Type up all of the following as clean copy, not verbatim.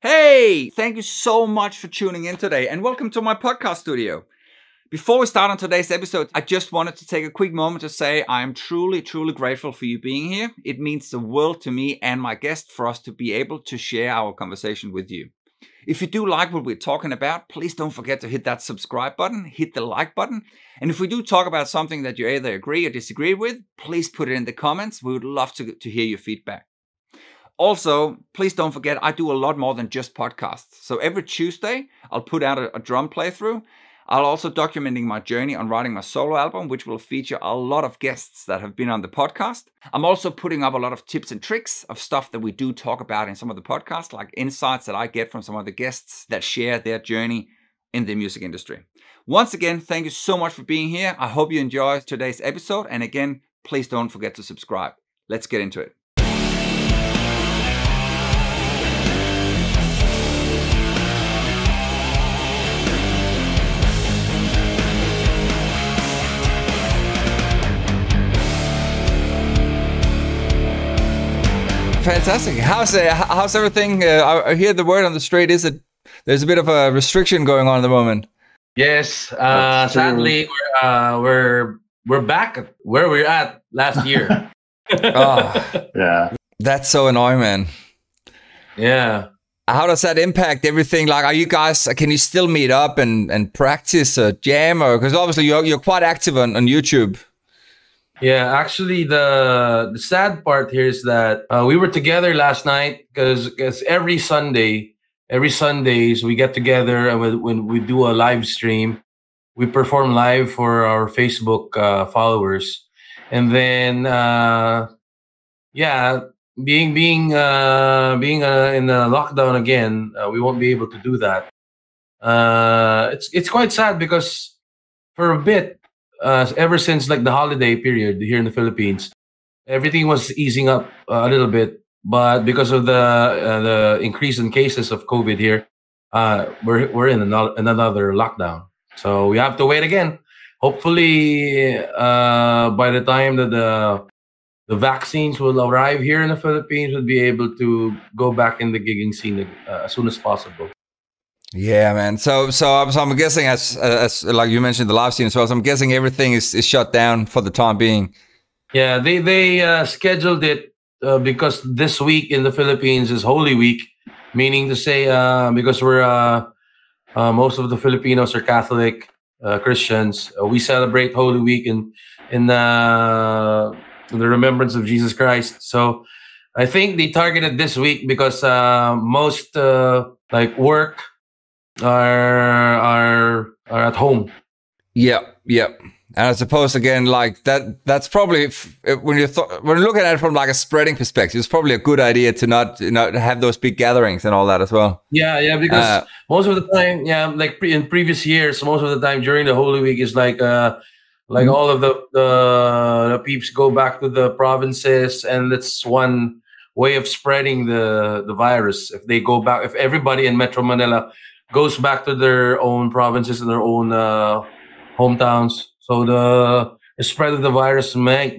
Hey, thank you so much for tuning in today and welcome to my podcast studio. Before we start on today's episode, I just wanted to take a quick moment to say I am truly grateful for you being here. It means the world to me and my guest for us to be able to share our conversation with you. If you do like what we're talking about, please don't forget to hit that subscribe button, hit the like button. And if we do talk about something that you either agree or disagree with, please put it in the comments. We would love to hear your feedback. Also, please don't forget, I do a lot more than just podcasts. So every Tuesday, I'll put out a drum playthrough. I'll also documenting my journey on writing my solo album, which will feature a lot of guests that have been on the podcast. I'm also putting up a lot of tips and tricks of stuff that we do talk about in some of the podcasts, like insights that I get from some of the guests that share their journey in the music industry. Once again, thank you so much for being here. I hope you enjoy today's episode. And again, please don't forget to subscribe. Let's get into it. Fantastic. How's everything? I hear the word on the street is that there's a bit of a restriction going on at the moment. Yes. Sadly, we're back at where we were at last year. Yeah. That's so annoying, man. Yeah. How does that impact everything? Like, can you still meet up and practice or jam? Or because obviously you're quite active on YouTube. Yeah, actually, the sad part here is that we were together last night because every Sundays we get together and when we do a live stream, we perform live for our Facebook followers, and then being in the lockdown again, we won't be able to do that. It's quite sad because for a bit. Ever since like the holiday period here in the Philippines, everything was easing up a little bit, but because of the increase in cases of COVID here, we're in another lockdown. So we have to wait again. Hopefully, by the time that the vaccines will arrive here in the Philippines, we'll be able to go back in the gigging scene as soon as possible. Yeah, man. So I'm guessing as like you mentioned the live stream as well. So I'm guessing everything is shut down for the time being. Yeah, they scheduled it because this week in the Philippines is Holy Week, meaning to say because we're most of the Filipinos are Catholic Christians. We celebrate Holy Week in the remembrance of Jesus Christ. So I think they targeted this week because most like work are at home. Yeah. And I suppose again, like that's probably when you're looking at it from like a spreading perspective, it's probably a good idea to not have those big gatherings and all that as well. Yeah, because most of the time, like in previous years, most of the time during the Holy Week is like all of the peeps go back to the provinces, and that's one way of spreading the virus. If they go back, if everybody in Metro Manila goes back to their own provinces and their own hometowns, so the spread of the virus might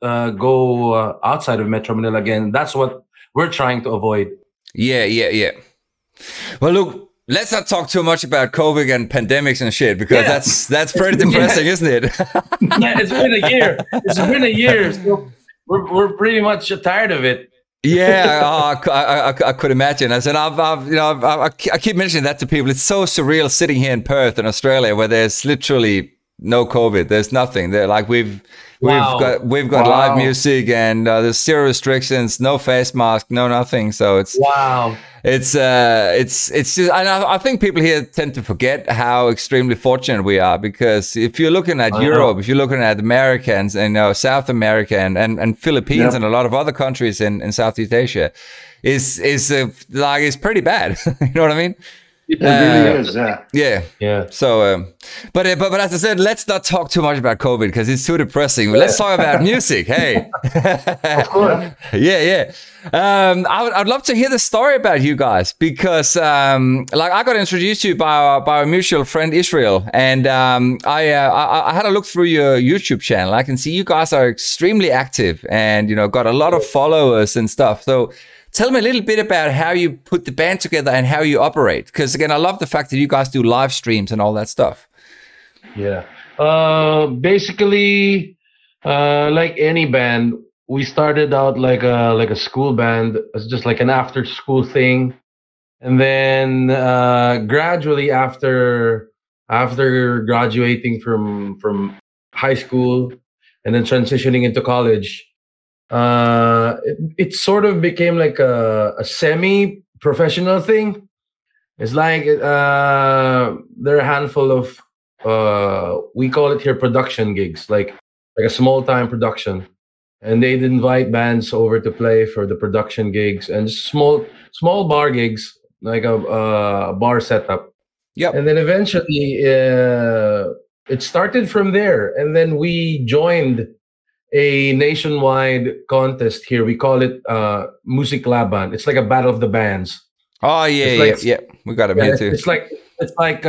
go outside of Metro Manila again. That's what we're trying to avoid. Yeah. Well, look, let's not talk too much about COVID and pandemics and shit, because that's pretty depressing, isn't it? Yeah, it's been a year. It's been a year. So we're pretty much tired of it. Yeah, I could imagine. I said, I keep mentioning that to people. It's so surreal sitting here in Perth in Australia, where there's literally no COVID. There's nothing. They're like we've got live music and there's zero restrictions, no face mask, no nothing. So it's it's just, and I think people here tend to forget how extremely fortunate we are, because if you're looking at Europe, if you're looking at Americans and South America and Philippines and a lot of other countries in Southeast Asia, is pretty bad. You know what I mean? It really is, yeah. So, but as I said, let's not talk too much about COVID because it's too depressing. Let's talk about music. Hey, of course. Yeah. I'd love to hear the story about you guys, because like I got introduced to you by our mutual friend Israel, and I had a look through your YouTube channel. I can see you guys are extremely active and got a lot of followers and stuff. So tell me a little bit about how you put the band together and how you operate. Because again, I love the fact that you guys do live streams and all that stuff. Yeah. Basically, like any band, we started out like a school band. It's just like an after school thing, and then gradually after graduating from high school and then transitioning into college, it sort of became like a semi-professional thing. It's like there are a handful of we call it here production gigs, like a small time production, and they'd invite bands over to play for the production gigs and small bar gigs, like a bar setup. Yep. And then eventually it started from there, and then we joined a nationwide contest here. We call it Musiklaban. It's like a battle of the bands. Oh yeah, yeah. We got it here too. It's like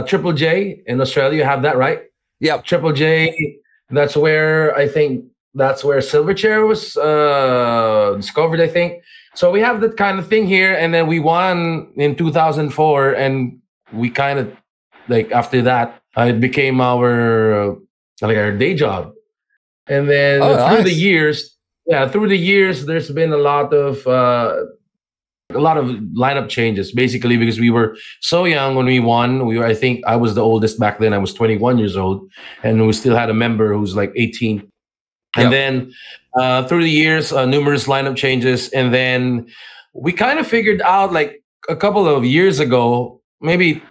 Triple J in Australia. You have that, right? Yep. Triple J. That's where Silverchair was discovered, I think. So we have that kind of thing here, and then we won in 2004, and we kind of like after that, it became our day job. And then through the years, there's been a lot of lineup changes, basically because we were so young when we won. I think I was the oldest back then. I was 21 years old, and we still had a member who's like 18. And then through the years, numerous lineup changes, and then we kind of figured out like a couple of years ago, maybe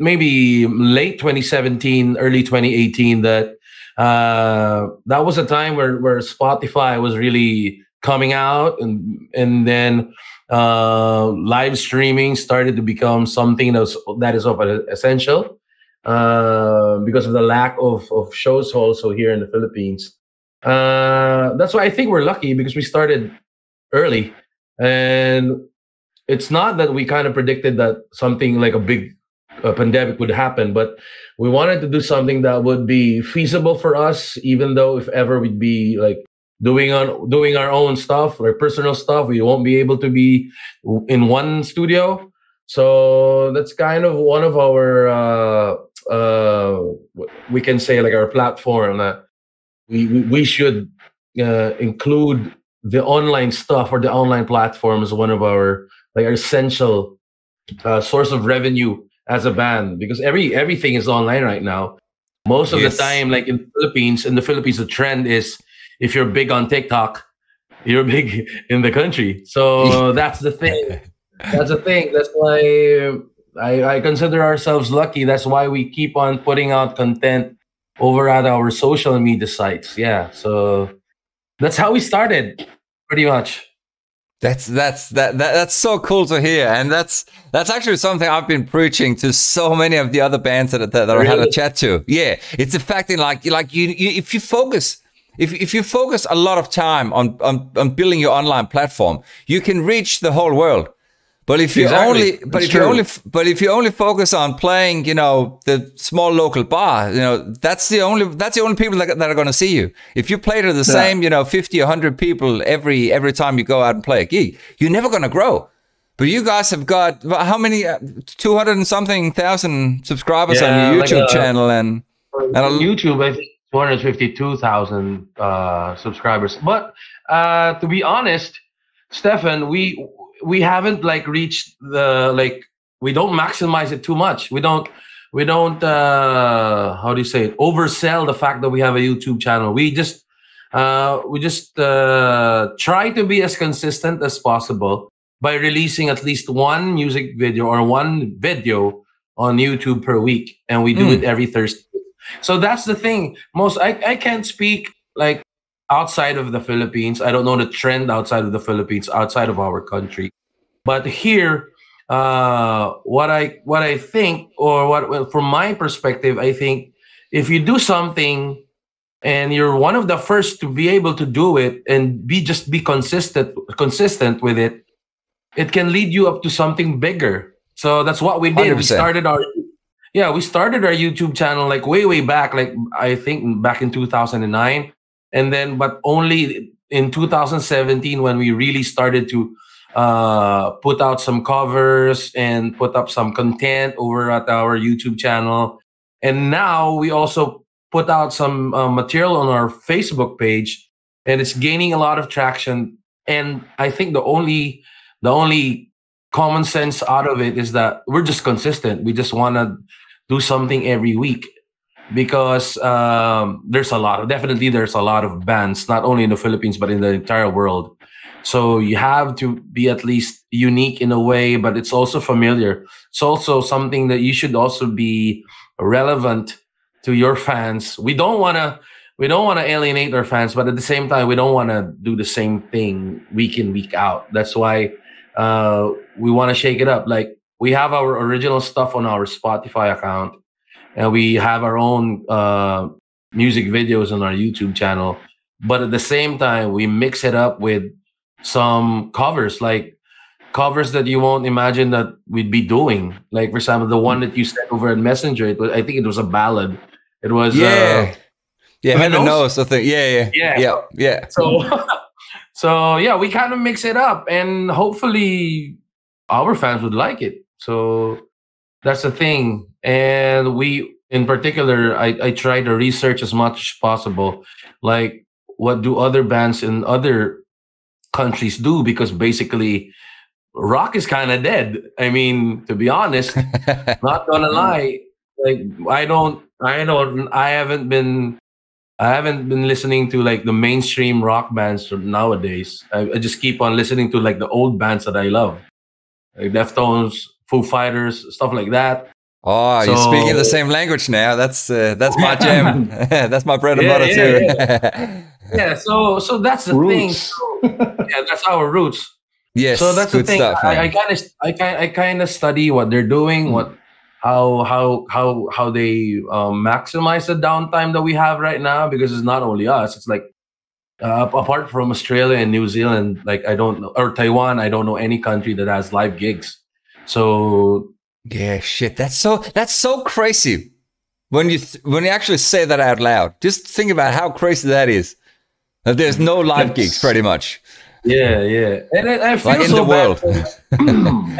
late 2017, early 2018, that that was a time where Spotify was really coming out, and then live streaming started to become something that is essential because of the lack of shows also here in the Philippines. That's why I think we're lucky, because we started early, and it's not that we kind of predicted that something like a big pandemic would happen, but we wanted to do something that would be feasible for us, even though if ever we'd be like doing our own stuff or personal stuff, we won't be able to be in one studio. So that's kind of one of our we can say like our platform, that we should include the online stuff or the online platform as one of our like our essential source of revenue as a band, because everything is online right now. Most of the time, like in the Philippines, the trend is if you're big on TikTok, you're big in the country. So that's the thing. That's the thing. That's why I consider ourselves lucky. That's why we keep on putting out content over at our social media sites. Yeah. So that's how we started, pretty much. That's so cool to hear, and that's actually something I've been preaching to so many of the other bands that I had a chat to. Yeah, it's the fact that like you if you focus a lot of time on building your online platform, you can reach the whole world. But if you only focus on playing, the small local bar, that's the only people that are going to see you. If you play to the same, 50 or 100 people every time you go out and play a gig, you're never going to grow. But you guys have got how many 200 and something thousand subscribers on your YouTube channel, and on YouTube, I think 252,000 subscribers. But to be honest, Stefan, we haven't like reached we don't maximize it too much. We don't how do you say it, oversell the fact that we have a YouTube channel. We just try to be as consistent as possible by releasing at least one music video or one video on YouTube per week, and we do it every Thursday. So that's the thing. I can't speak like outside of the Philippines. I don't know the trend outside of the Philippines, outside of our country. But here, what I think, or from my perspective, I think if you do something and you're one of the first to be able to do it and be consistent with it, it can lead you up to something bigger. So that's what we did. 100%. We started our YouTube channel like way back, like I think back in 2009. And then, but only in 2017 when we really started to put out some covers and put up some content over at our YouTube channel. And now we also put out some material on our Facebook page, and it's gaining a lot of traction. And I think the only common sense out of it is that we're just consistent. We just want to do something every week because there's a lot of bands, not only in the Philippines but in the entire world. So you have to be at least unique in a way, but it's also familiar. It's also something that you should also be relevant to your fans. We don't want to alienate our fans, but at the same time, we don't want to do the same thing week in, week out. That's why we want to shake it up. Like, we have our original stuff on our Spotify account, and we have our own music videos on our YouTube channel. But at the same time, we mix it up with some covers, like covers that you won't imagine that we'd be doing. Like, for example, the one that you sent over in Messenger, I think it was a ballad. It was Heaven knows, I think. Yeah. So yeah, we kind of mix it up, and hopefully our fans would like it. So that's the thing. And we, in particular, I try to research as much as possible, like what do other bands in other countries do, because basically rock is kind of dead. I mean, to be honest, not gonna lie, like I haven't been listening to like the mainstream rock bands from nowadays. I just keep on listening to like the old bands that I love, like Deftones, Foo Fighters, stuff like that. Oh, you're speaking the same language now. That's my jam. That's my bread and butter too. Yeah, so that's the thing. So, yeah, that's our roots. Yes, so that's the thing. Stuff, I kind of study what they're doing, how they maximize the downtime that we have right now, because it's not only us. It's like apart from Australia and New Zealand, like I don't know, or Taiwan, I don't know any country that has live gigs. So yeah, shit, that's so crazy when you actually say that out loud. Just think about how crazy that is. That there's no live gigs, pretty much. Yeah, and I feel like in so the world.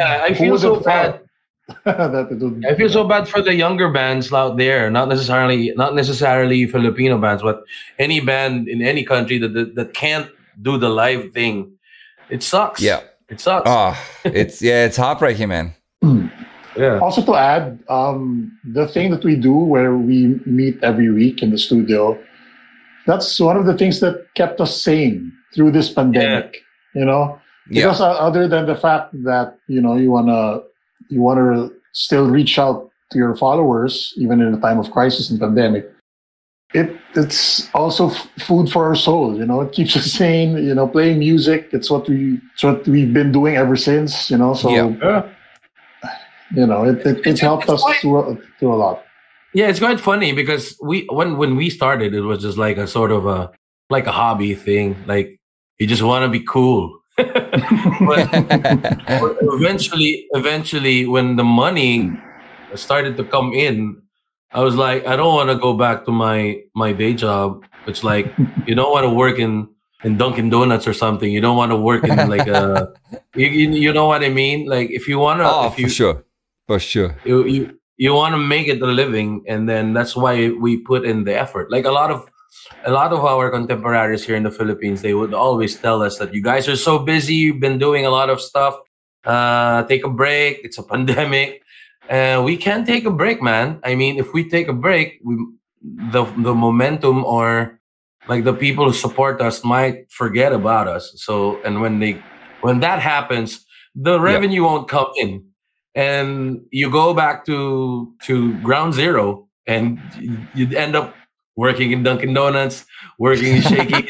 I feel so bad. I feel so bad for the younger bands out there, not necessarily Filipino bands, but any band in any country that can't do the live thing. It sucks. Yeah, it sucks. Oh, it's heartbreaking, man. Yeah. Also to add, the thing that we do where we meet every week in the studio, that's one of the things that kept us sane through this pandemic. You know, because other than the fact that you wanna still reach out to your followers even in a time of crisis and pandemic, it's also food for our soul. You know, it keeps us sane. You know, playing music, it's what we've been doing ever since. You know, so you know, it's helped us through a lot. Yeah, it's quite funny because when we started, it was just like a sort of a hobby thing. Like, you just want to be cool. but eventually, when the money started to come in, I was like, I don't want to go back to my day job. It's like, you don't want to work in Dunkin' Donuts or something. You don't want to work in like a, you know what I mean? Like, if you want to, for sure. You want to make it a living, and then that's why we put in the effort. Like a lot of our contemporaries here in the Philippines, they would always tell us that you guys are so busy, you've been doing a lot of stuff. Take a break. It's a pandemic, and we can't take a break, man. I mean, if we take a break, the momentum, or like the people who support us, might forget about us. So, and when that happens, the revenue won't come in. And you go back to ground zero, and you'd end up working in Dunkin' Donuts, working in Shakey's.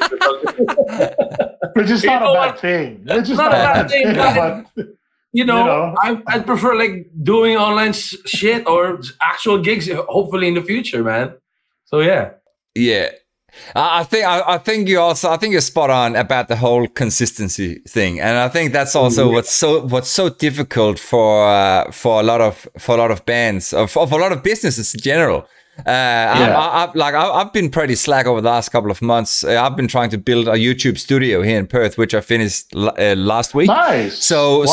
Which is not a bad thing. It's just not a bad thing. But, I'd prefer like doing online shit or actual gigs, hopefully in the future, man. So yeah. Yeah. I think you're spot on about the whole consistency thing, and I think that's also what's so difficult for a lot of bands, for a lot of businesses in general. I've been pretty slack over the last couple of months. I've been trying to build a YouTube studio here in Perth, which I finished last week. Nice. So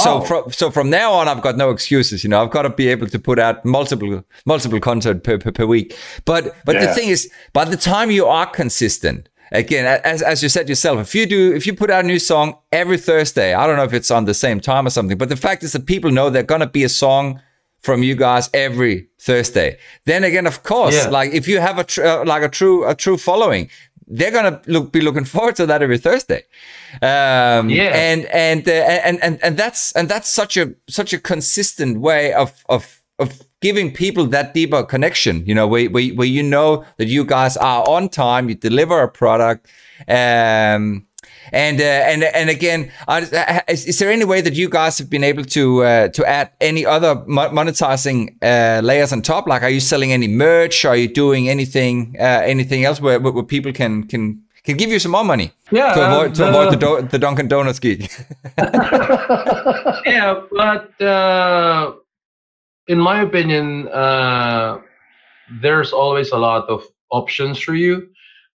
from now on, I've got no excuses. You know, I've got to be able to put out multiple content per week. But the thing is, by the time you are consistent, again, as you said yourself, if you put out a new song every Thursday, I don't know if it's on the same time or something, but the fact is that people know there's gonna be a song from you guys every Thursday. Then again, of course, like if you have a true following, they're gonna be looking forward to that every Thursday. And that's such a consistent way of giving people that deeper connection. You know, where you know that you guys are on time, you deliver a product. And again, is there any way that you guys have been able to add any other monetizing layers on top? Like, are you selling any merch? Are you doing anything else where people can give you some more money? Yeah, to avoid the Dunkin' Donuts gig. Yeah, but in my opinion, there's always a lot of options for you.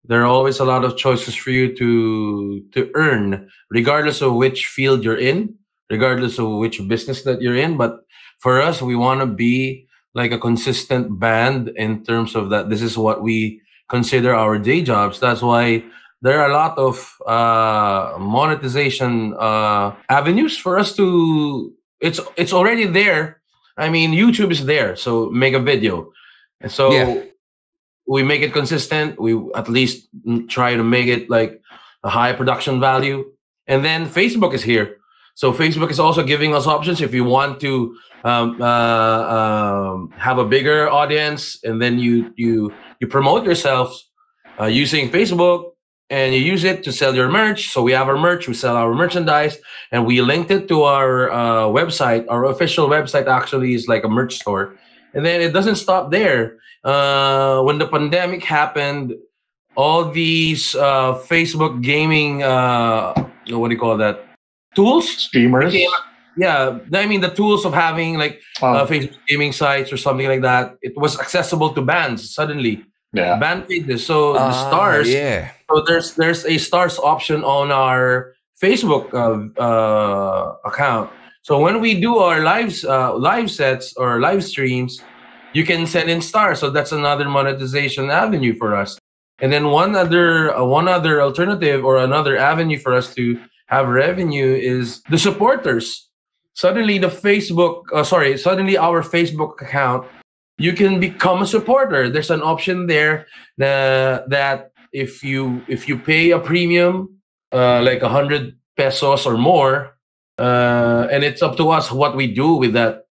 There are always a lot of choices for you to earn, regardless of which field you're in, regardless of which business that you're in. But for us, we want to be like a consistent band in terms of that. This is what we consider our day jobs. That's why there are a lot of monetization avenues for us to. It's already there. I mean, YouTube is there, so make a video, and so. Yeah. We make it consistent. We at least try to make it like a high production value. And then Facebook is here. So Facebook is also giving us options if you want to have a bigger audience, and then you promote yourself using Facebook, and you use it to sell your merch. So we have our merch, we sell our merchandise, and we linked it to our website. Our official website actually is like a merch store. And then it doesn't stop there. When the pandemic happened, all these Facebook gaming, what do you call that? Tools? Streamers? Yeah, I mean the tools of having like Facebook gaming sites or something like that. It was accessible to bands suddenly. Yeah. Band pages. So the stars. Yeah. So there's a stars option on our Facebook account. So when we do our live sets or live streams, you can send in stars. So that's another monetization avenue for us. And then one other alternative or another avenue for us to have revenue is the supporters. Suddenly our Facebook account, you can become a supporter. There's an option there that if you pay a premium, like 100 pesos or more, and it's up to us what we do with that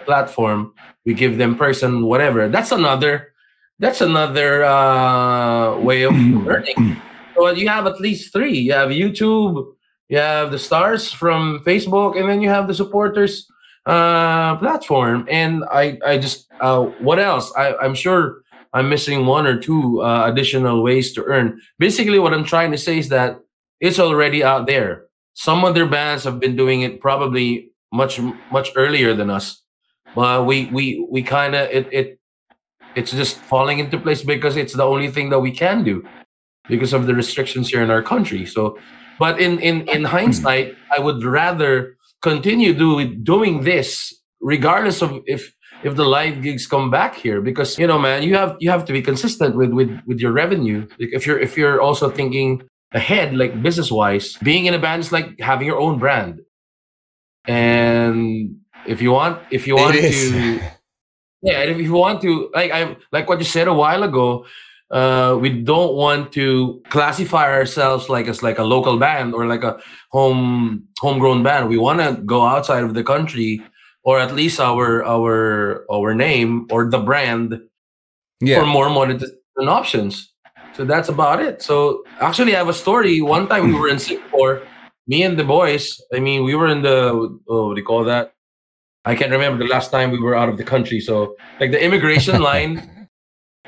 platform. We give them person whatever. That's another way of earning. So you have at least three. You have YouTube, you have the stars from Facebook, and then you have the supporters platform. And I just what else? I'm sure I'm missing one or two additional ways to earn. Basically, what I'm trying to say is that it's already out there. Some other bands have been doing it probably much earlier than us, but we kind of it's just falling into place because it's the only thing that we can do because of the restrictions here in our country. So, but in hindsight, I would rather continue doing this regardless of if the live gigs come back here, because man, you have to be consistent with your revenue. Like if you're also thinking ahead, like business wise, being in a band is like having your own brand. And if you want to, like what you said a while ago, we don't want to classify ourselves as like a local band or like a homegrown band. We want to go outside of the country, or at least our name or the brand, for more monetization options. So that's about it. So actually, I have a story. One time we were in Singapore. Me and the boys, I mean, we were in the, what do you call that? I can't remember the last time we were out of the country. So, like the immigration line,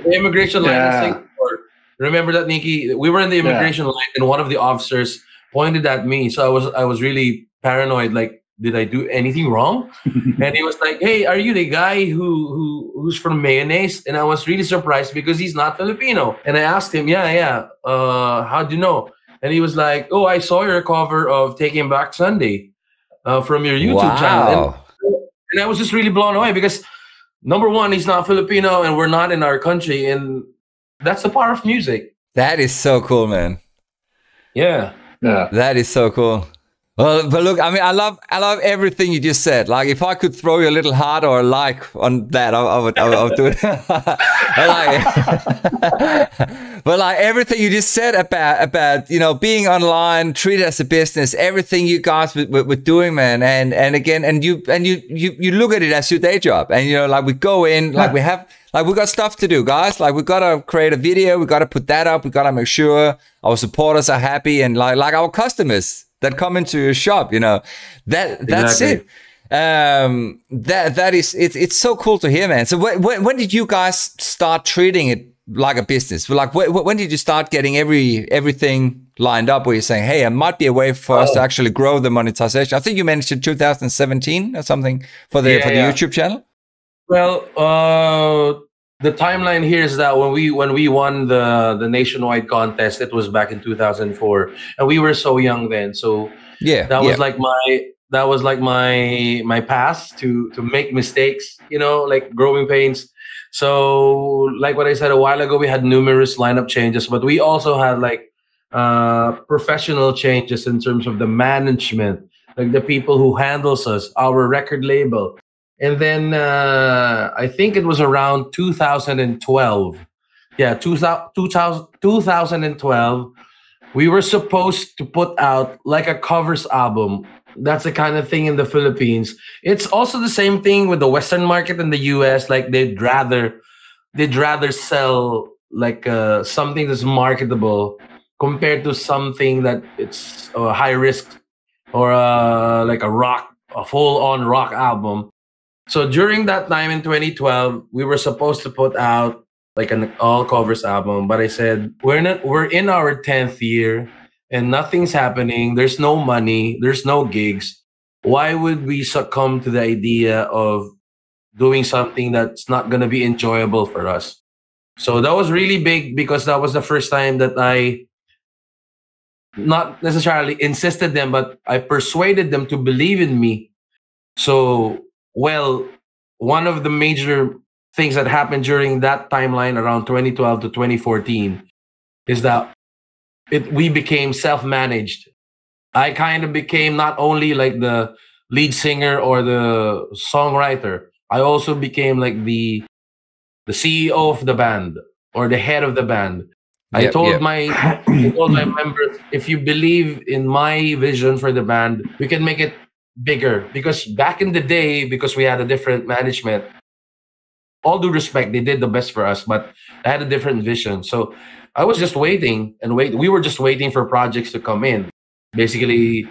in Singapore. Remember that, Nikki? We were in the immigration line, and one of the officers pointed at me. So I was really paranoid. Like, did I do anything wrong? And he was like, hey, are you the guy who's from Mayonnaise? And I was really surprised because he's not Filipino. And I asked him, yeah. How'd you know? And he was like, oh, I saw your cover of Taking Back Sunday from your YouTube channel. And I was just really blown away because number one, he's not Filipino and we're not in our country. And that's the power of music. That is so cool, man. Yeah. That is so cool. Well, but look, I mean, I love everything you just said. Like, if I could throw you a little heart or a like on that, I would do it. But like everything you just said about being online, treat it as a business, everything you guys were doing, man, and again, and you look at it as your day job, and like we go in, like we have. Like, we got stuff to do, guys. Like, we got to create a video. We got to put that up. We got to make sure our supporters are happy, and like our customers that come into your shop, that's it. That is, it's so cool to hear, man. So when did you guys start treating it like a business? Like, when did you start getting everything lined up where you're saying, hey, it might be a way for us to actually grow the monetization? I think you mentioned 2017 or something for the YouTube channel. Well, the timeline here is that when we won the nationwide contest, it was back in 2004, and we were so young then. So that was like my past to make mistakes, like growing pains. So like what I said a while ago, we had numerous lineup changes, but we also had like professional changes in terms of the management, like the people who handles us, our record label. And then I think it was around 2012. Yeah, 2012. We were supposed to put out like a covers album. That's the kind of thing in the Philippines. It's also the same thing with the Western market in the US. Like they'd rather sell like something that's marketable compared to something that it's high risk or like a full-on rock album. So during that time in 2012, we were supposed to put out like an all covers album, but I said, we're in our 10th year and nothing's happening. There's no money, there's no gigs. Why would we succumb to the idea of doing something that's not going to be enjoyable for us? So that was really big because that was the first time that I not necessarily insisted them, but I persuaded them to believe in me. So, well, one of the major things that happened during that timeline around 2012 to 2014 is that we became self-managed. I kind of became not only like the lead singer or the songwriter, I also became like the CEO of the band or the head of the band. I told my members, if you believe in my vision for the band, we can make it bigger. Because back in the day, because we had a different management, all due respect, they did the best for us, but I had a different vision. So I was just waiting and we were just waiting for projects to come in. Basically,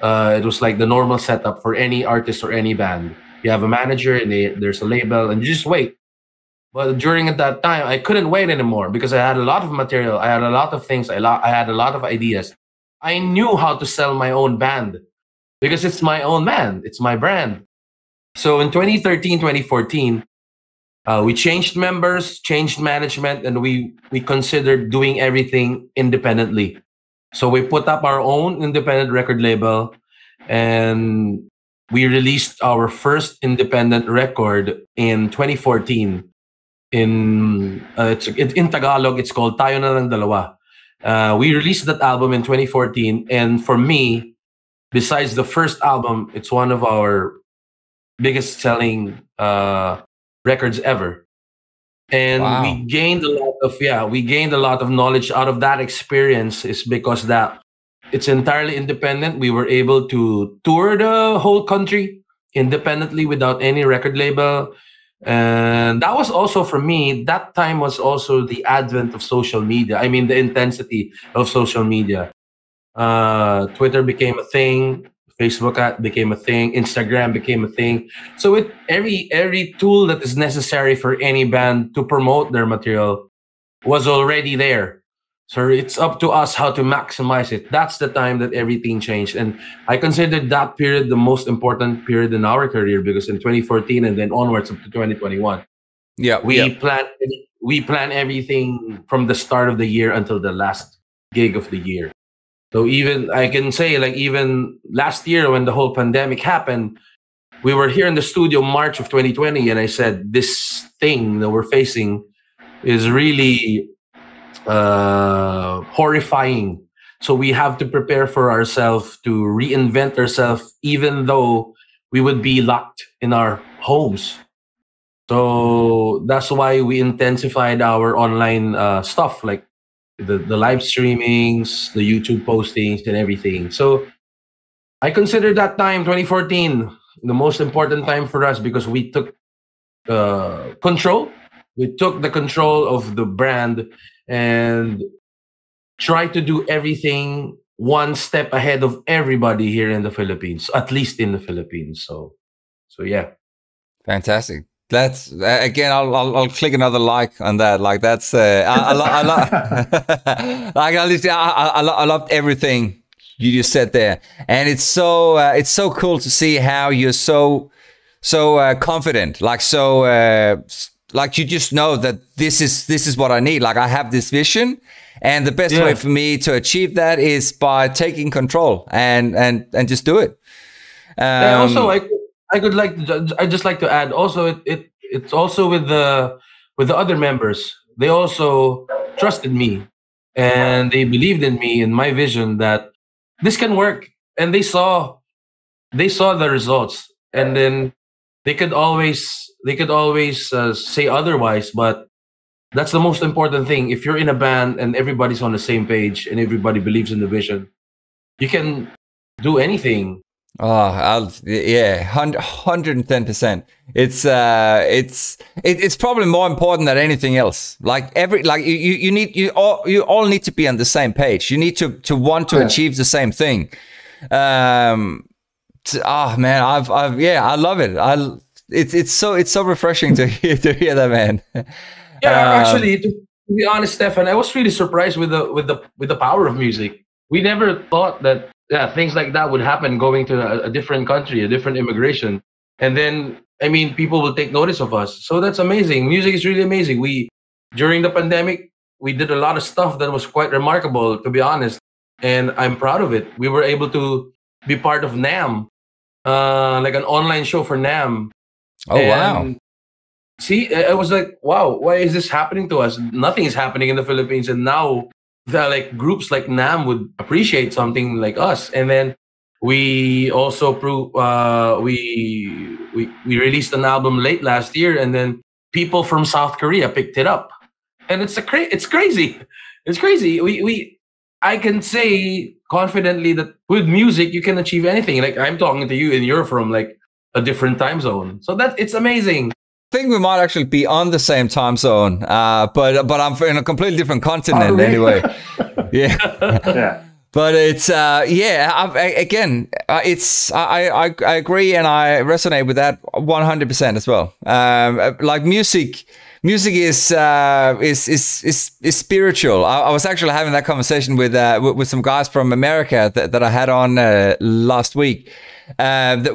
it was like the normal setup for any artist or any band. You have a manager and there's a label and you just wait. But during that time, I couldn't wait anymore because I had a lot of material. I had a lot of things. I had a lot of ideas. I knew how to sell my own band because it's my own band. It's my brand. So in 2013, 2014, we changed members, changed management, and we considered doing everything independently. So we put up our own independent record label and we released our first independent record in 2014. In Tagalog, it's called Tayo Na Lang Dalawa. We released that album in 2014, and for me, besides the first album, it's one of our biggest selling records ever. And we gained a lot of knowledge out of that experience. Is because that it's entirely independent. We were able to tour the whole country independently without any record label. And that was also for me, that time was also the advent of social media. I mean, the intensity of social media. Twitter became a thing. Facebook became a thing. Instagram became a thing. So with every tool that is necessary for any band to promote their material was already there. So it's up to us how to maximize it. That's the time that everything changed. And I considered that period the most important period in our career, because in 2014 and then onwards up to 2021, we plan everything from the start of the year until the last gig of the year. So even I can say, like, even last year when the whole pandemic happened, we were here in the studio March of 2020, and I said, this thing that we're facing is really horrifying. So we have to prepare for ourselves, to reinvent ourselves, even though we would be locked in our homes. So that's why we intensified our online stuff, like the live streamings, the YouTube postings, and everything. So I consider that time, 2014, the most important time for us, because we took control. We took the control of the brand and tried to do everything one step ahead of everybody here in the Philippines, at least in the Philippines. So yeah. Fantastic. That's again. I'll click another like on that. Like that's I loved everything you just said there, and it's so cool to see how you're so confident. Like like you just know that this is what I need. Like I have this vision, and the best way for me to achieve that is by taking control and just do it. And also, I just like to add also, it's also with the other members. They also trusted me, and they believed in me and my vision that this can work, and they saw the results. And then they could always say otherwise, but that's the most important thing. If you're in a band and everybody's on the same page and everybody believes in the vision, you can do anything. Oh, 110%. It's probably more important than anything else. Like you all need to be on the same page. You need to want to achieve the same thing. Man, I love it. It's so refreshing to hear that, man. Actually, to be honest, Stefan, I was really surprised with the power of music. We never thought that things like that would happen, going to a different country, a different immigration, and then people will take notice of us. So that's amazing. Music is really amazing. During the pandemic, we did a lot of stuff that was quite remarkable, to be honest, and I'm proud of it. We were able to be part of NAM, like an online show for NAM. Oh, wow. See, I was like, wow, why is this happening to us? Nothing is happening in the Philippines. And now like groups like NAM would appreciate something like us. And then we also we released an album late last year, and then people from South Korea picked it up. And it's crazy. It's crazy. I can say confidently that with music you can achieve anything. Like I'm talking to you and you're from like a different time zone. So it's amazing. I think we might actually be on the same time zone, but I'm in a completely different continent anyway. Yeah. But it's I agree, and I resonate with that 100% as well. Like music is spiritual. I was actually having that conversation with some guys from America that I had on last week. That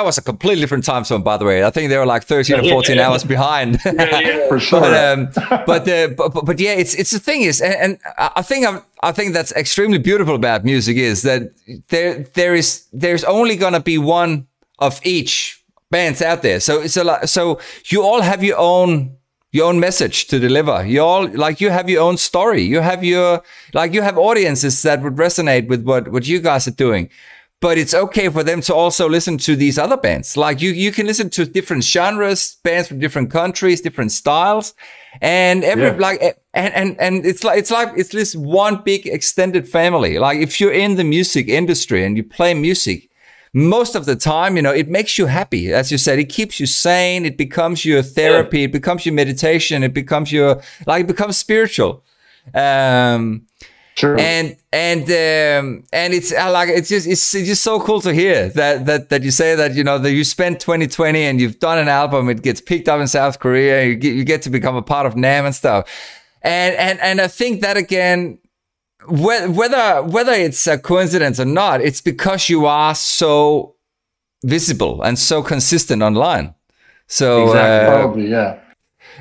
was a completely different time zone, by the way. I think they were like 13 or 14 hours behind. For sure. But yeah, it's the thing is, and I think that's extremely beautiful about music is that there's only gonna be one of each bands out there. So you all have your own message to deliver. You have your own story. You have audiences that would resonate with what you guys are doing. But it's okay for them to also listen to these other bands. Like you can listen to different genres, bands from different countries, different styles, and it's this one big extended family. Like if you're in the music industry and you play music, most of the time, it makes you happy. As you said, it keeps you sane. It becomes your therapy. It becomes your meditation. It becomes it becomes spiritual. Sure. And it's just so cool to hear that you say that that you spent 2020 and you've done an album. It gets picked up in South Korea. You get to become a part of NAM and stuff. And I think that again, whether it's a coincidence or not, it's because you are so visible and so consistent online. So exactly. Probably, yeah.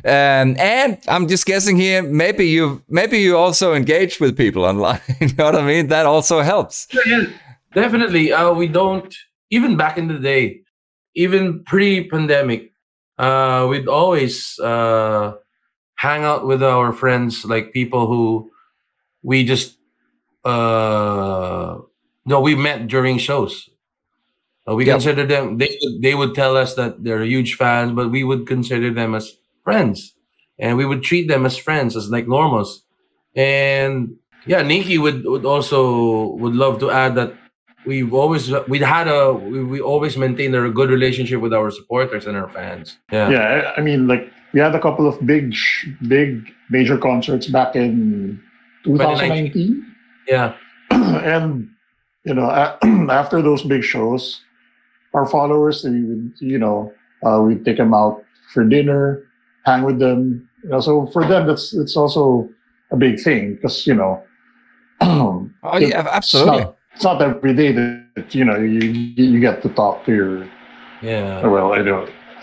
And I'm just guessing here, maybe you also engage with people online. You know what I mean? That also helps. Yeah, definitely. We don't, even back in the day, even pre-pandemic, we'd always hang out with our friends, like people who we just we met during shows. We consider them. They would tell us that they're huge fans, but we would consider them as friends, and we would treat them as friends, as like normals. And yeah, Nikki would also would love to add that we always maintained a good relationship with our supporters and our fans. Yeah, yeah. I mean, like we had a couple of big major concerts back in 2019. Yeah, and you know, after those big shows, our followers, we would, we'd take them out for dinner, hang with them. You know, so for them, it's also a big thing because oh yeah, absolutely. It's not every day that you get to talk to your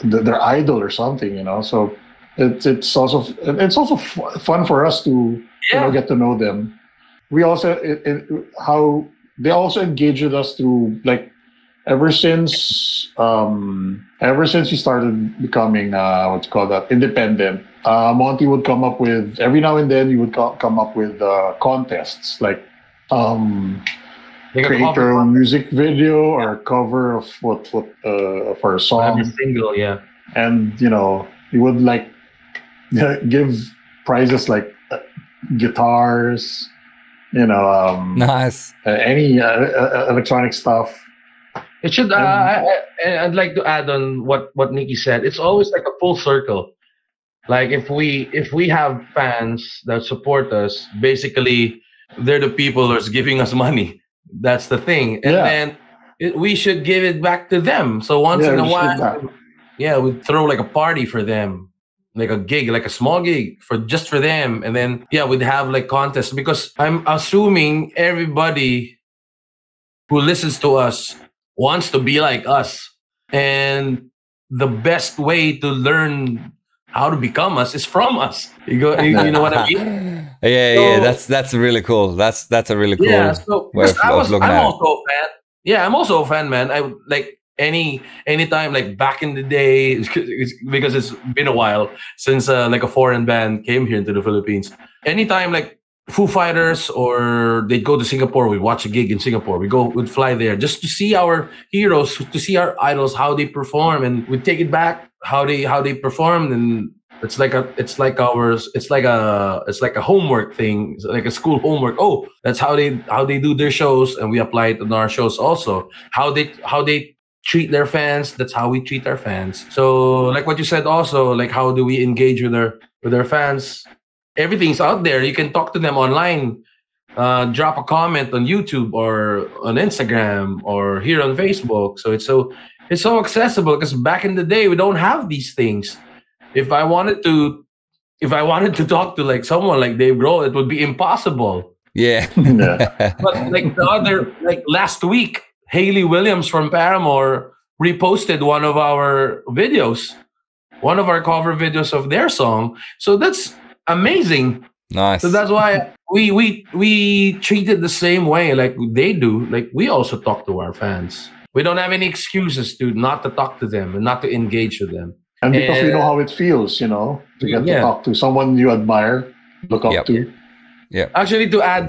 their idol or something. So it's also fun for us to get to know them. We also how they also engage with us through like ever since we started becoming independent. Monty would come up with every now and then. He would come up with contests like create your own music video or a cover of what for a song. Every single, yeah. And he would like give prizes like guitars. Nice. Any electronic stuff. It should. I'd like to add on what Nikki said. It's always like a full circle. Like if we have fans that support us, basically they're the people who's giving us money. That's the thing, and then we should give it back to them. So once in a while, we'd throw like a party for them. Like a gig, like a small gig for them, and then we'd have like contests because I'm assuming everybody who listens to us wants to be like us, and the best way to learn how to become us is from us. You know what I mean? That's really cool. That's a really cool way of looking at it. I'm also a fan. Yeah, I'm also a fan, man. I like anytime like back in the day because it's been a while since like a foreign band came here into the Philippines. Anytime like Foo Fighters or they'd go to Singapore, we'd watch a gig in Singapore. We'd fly there just to see our heroes, to see our idols, how they perform, and we'd take it back how they performed. And it's like a homework thing. It's like a school homework. Oh, that's how they do their shows, and we apply it on our shows also. How they treat their fans, that's how we treat our fans. So like what you said also, like how do we engage with our fans? Everything's out there. You can talk to them online, drop a comment on YouTube or on Instagram or here on Facebook. So it's so accessible because back in the day we don't have these things. If I wanted to talk to like someone like Dave Grohl, it would be impossible. Yeah. But like last week, Hayley Williams from Paramore reposted one of our cover videos of their song. So that's amazing. Nice. So that's why we treat it the same way like they do. Like we also talk to our fans. We don't have any excuses not to talk to them and not to engage with them. And because we know how it feels, to get to talk to someone you admire, look up to. Yeah. Actually, to add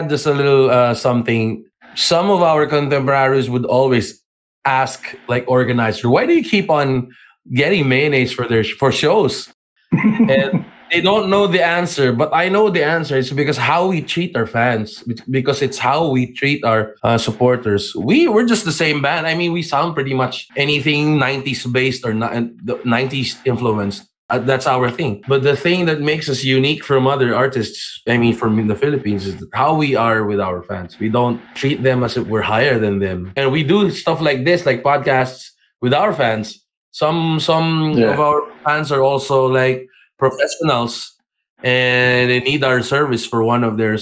just a little something. Some of our contemporaries would always ask, like organizer, why do you keep on getting mayonnaise for shows? And they don't know the answer, but I know the answer. It's because how we treat our fans, because it's how we treat our supporters. We're just the same band. I mean, we sound pretty much anything 90s based or 90s influenced. That's our thing. But the thing that makes us unique from other artists, I mean, from in the Philippines, is how we are with our fans. We don't treat them as if we're higher than them. And we do stuff like this, like podcasts with our fans. Some of our fans are also like professionals. and they need our service for one of their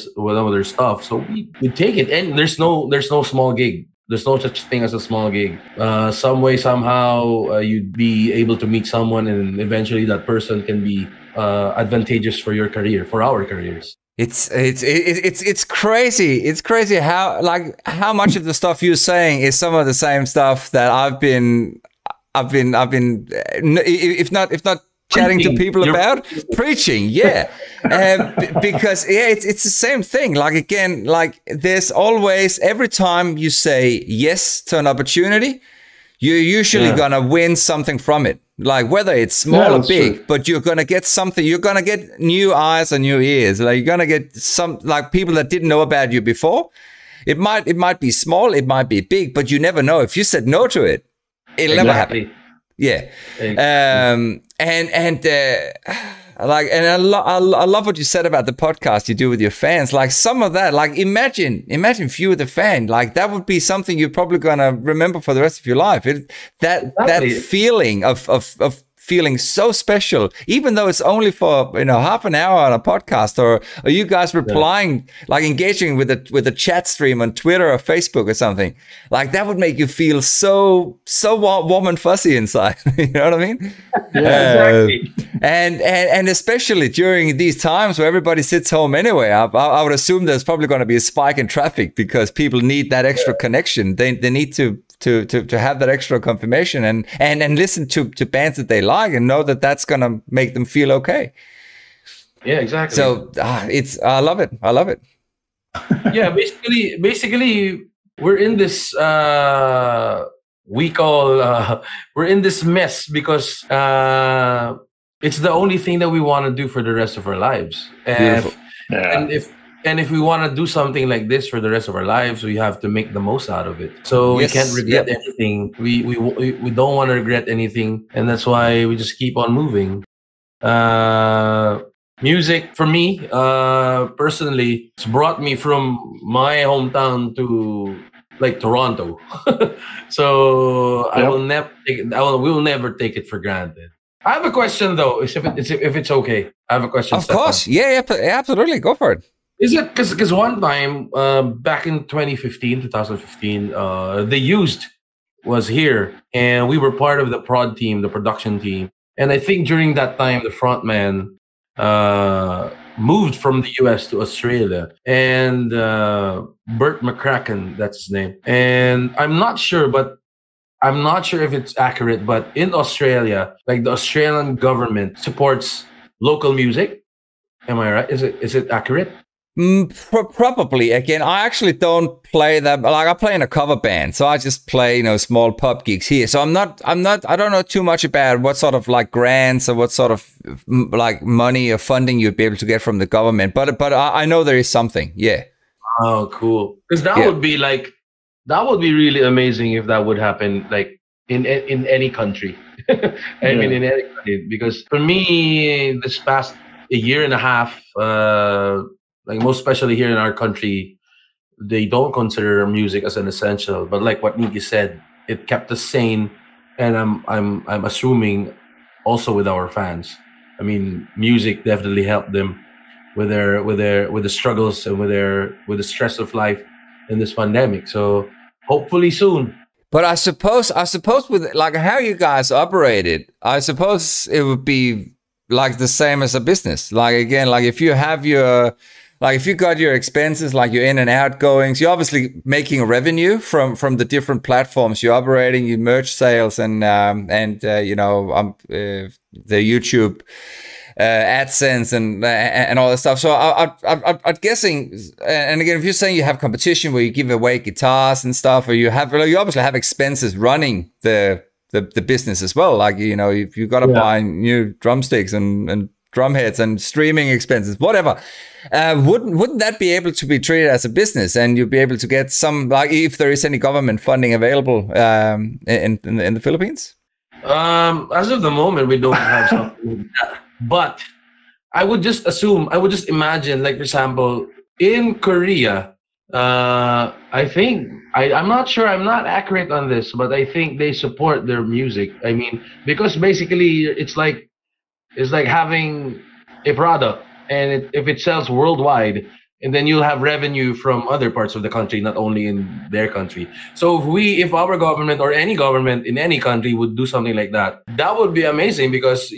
stuff. So we take it, and there's no small gig. There's no such thing as a small gig. Some way, somehow, you'd be able to meet someone, and eventually that person can be advantageous for your career, for our careers. It's crazy. It's crazy how much of the stuff you're saying is some of the same stuff that I've been, if not chatting to people about, preaching, yeah. Because it's the same thing. Like, again, like, there's always, every time you say yes to an opportunity, you're usually gonna win something from it. Like, whether it's small or big, true. But you're gonna get something. You're gonna get new eyes and new ears. Like, you're gonna get some, like, people that didn't know about you before. It might be small, it might be big, but you never know. If you said no to it, it'll never happen. Yeah. Exactly. I love what you said about the podcast you do with your fans. Like, some of that, like, imagine if you were the fan, like, that would be something you're probably gonna remember for the rest of your life. That feeling of feeling so special, even though it's only for, half an hour on a podcast, or you guys replying, like, engaging with a chat stream on Twitter or Facebook or something, like, that would make you feel so warm and fuzzy inside. You know what I mean? Yeah, exactly. And especially during these times where everybody sits home anyway, I would assume there's probably going to be a spike in traffic because people need that extra connection. They need to have that extra confirmation and listen to bands that they like and know that that's gonna make them feel okay. Yeah, exactly. So I love it. Yeah, basically we're in this we're in this mess because it's the only thing that we want to do for the rest of our lives. And if we want to do something like this for the rest of our lives, we have to make the most out of it. So we can't regret anything. We don't want to regret anything, and that's why we just keep on moving. Music for me, personally, it's brought me from my hometown to, like, Toronto. So we will never take it for granted. I have a question though, if it's okay. I have a question. Of course, yeah, absolutely, go for it. Is it because one time back in 2015, The Used was here, and we were part of the prod team, the production team. And I think during that time, the frontman moved from the US to Australia, and Bert McCracken, that's his name. And I'm not sure if it's accurate, but in Australia, like, the Australian government supports local music. Am I right? Is it accurate? Probably. Again, I actually don't play that. Like, I play in a cover band, so I just play, small pub gigs here. So I don't know too much about what sort of, like, grants or what sort of, like, money or funding you'd be able to get from the government. But I know there is something. Yeah. Oh, cool. Because that would be really amazing if that would happen, like, in any country. I mean, in any country. Because for me, this past a year and a half, like, most especially here in our country, they don't consider music as an essential. But like what Nikki said, it kept us sane, and I'm assuming also with our fans. I mean, music definitely helped them with the struggles and with the stress of life in this pandemic. So hopefully soon. But I suppose with, like, how you guys operated, I suppose it would be like the same as a business. Like, again, like, if you have if you got your expenses, like your in and out goings, you're obviously making revenue from the different platforms you're operating, your merch sales and the YouTube AdSense and all that stuff. So I'm guessing, and again, if you're saying you have competition where you give away guitars and stuff, or you obviously have expenses running the business as well. Like, if you got to buy new drumsticks and drum heads and streaming expenses, whatever. Wouldn't that be able to be treated as a business, and you'd be able to get some, like, if there is any government funding available in the Philippines? As of the moment, we don't have something like that. But I would just imagine, like, for example, in Korea, I think, I'm not sure, I'm not accurate on this, but I think they support their music. I mean, because basically it's like having a product. and if it sells worldwide, and then you'll have revenue from other parts of the country, not only in their country. So if our government or any government in any country would do something like that, that would be amazing. Because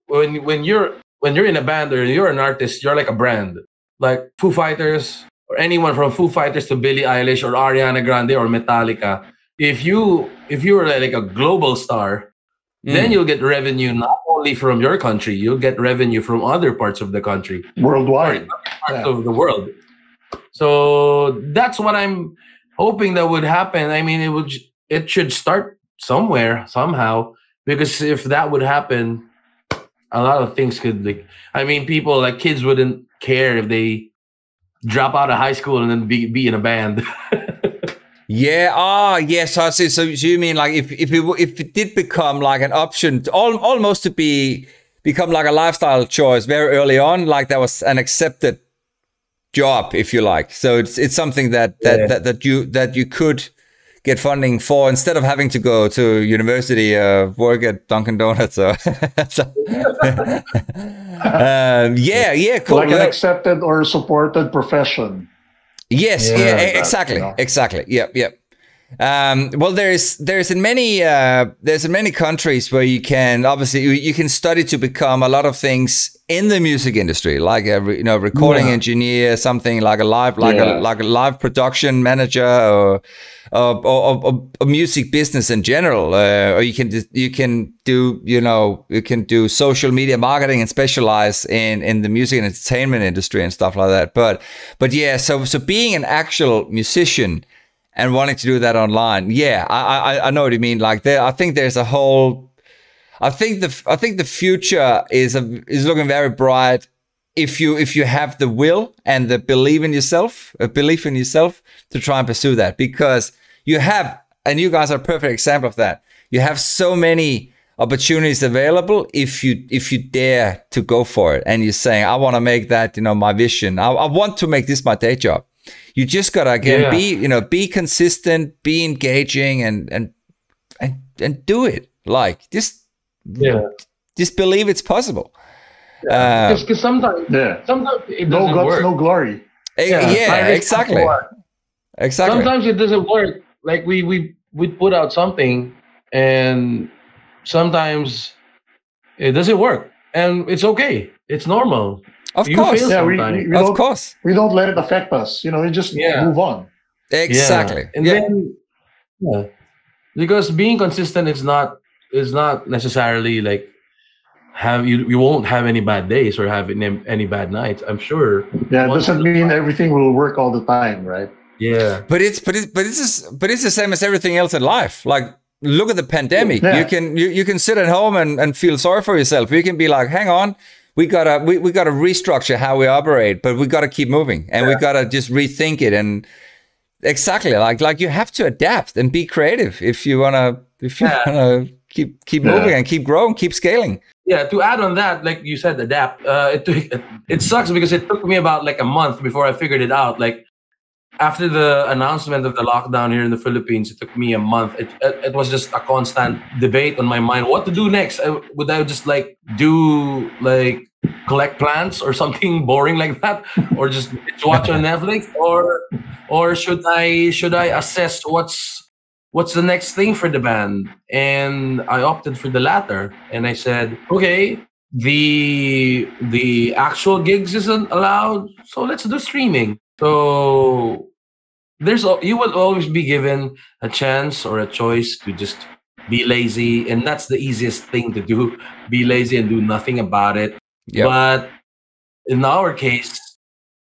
when you're in a band or you're an artist, you're like a brand, like Foo Fighters or anyone from Foo Fighters to Billie Eilish or Ariana Grande or Metallica. If you're like a global star, then you'll get revenue not only from your country, you'll get revenue from other parts of the country, worldwide, parts of the world. So that's what I'm hoping that would happen. I mean, it should start somewhere, somehow, because if that would happen, a lot of things could, like, I mean, people, like kids, wouldn't care if they drop out of high school and then be in a band. Yeah. Yes. I see. So you mean like if it did become like an option, almost to become like a lifestyle choice very early on, like that was an accepted job, if you like. So it's something that you could get funding for instead of having to go to university, work at Dunkin' Donuts. Or cool. Like an accepted or supported profession. Yes, exactly. Yep. Well, there's in many countries where you can obviously study to become a lot of things in the music industry, like a recording engineer, something like a live production manager, or music business in general, or you can do social media marketing and specialize in the music and entertainment industry and stuff like that. But yeah, so being an actual musician and wanting to do that online, I know what you mean. Like I think there's a whole. I think the future is looking very bright if you have the will and the belief in yourself to try and pursue that, because you have, and you guys are a perfect example of that. You have so many opportunities available if you dare to go for it, and you're saying, I want to make that my vision. I want to make this my day job. You just gotta be consistent, be engaging, and do it. Like just believe it's possible. Because sometimes it doesn't work. No glory. Exactly. Sometimes it doesn't work. Like we put out something, and sometimes it doesn't work, and it's okay. It's normal. Of course. We don't let it affect us. We just move on. Exactly. And then because being consistent is not necessarily like you won't have any bad days or have any bad nights, I'm sure. Yeah, it doesn't mean everything will work all the time, right? Yeah. But it's the same as everything else in life. Like, look at the pandemic. Yeah. You can sit at home and feel sorry for yourself. You can be like, hang on, we gotta restructure how we operate, but we gotta keep moving, and we gotta just rethink it. And exactly, like you have to adapt and be creative if you wanna keep moving and keep growing, keep scaling. Yeah, to add on that, like you said, adapt. It sucks because it took me about like a month before I figured it out. Like after the announcement of the lockdown here in the Philippines, it took me a month. It was just a constant debate on my mind. What to do next? Would I just collect plants or something boring like that, or just watch on Netflix, or should I assess what's the next thing for the band? And I opted for the latter, and I said, okay, the actual gigs isn't allowed, so let's do streaming. So you will always be given a chance or a choice to just be lazy, and that's the easiest thing to do, be lazy and do nothing about it. Yep. But in our case,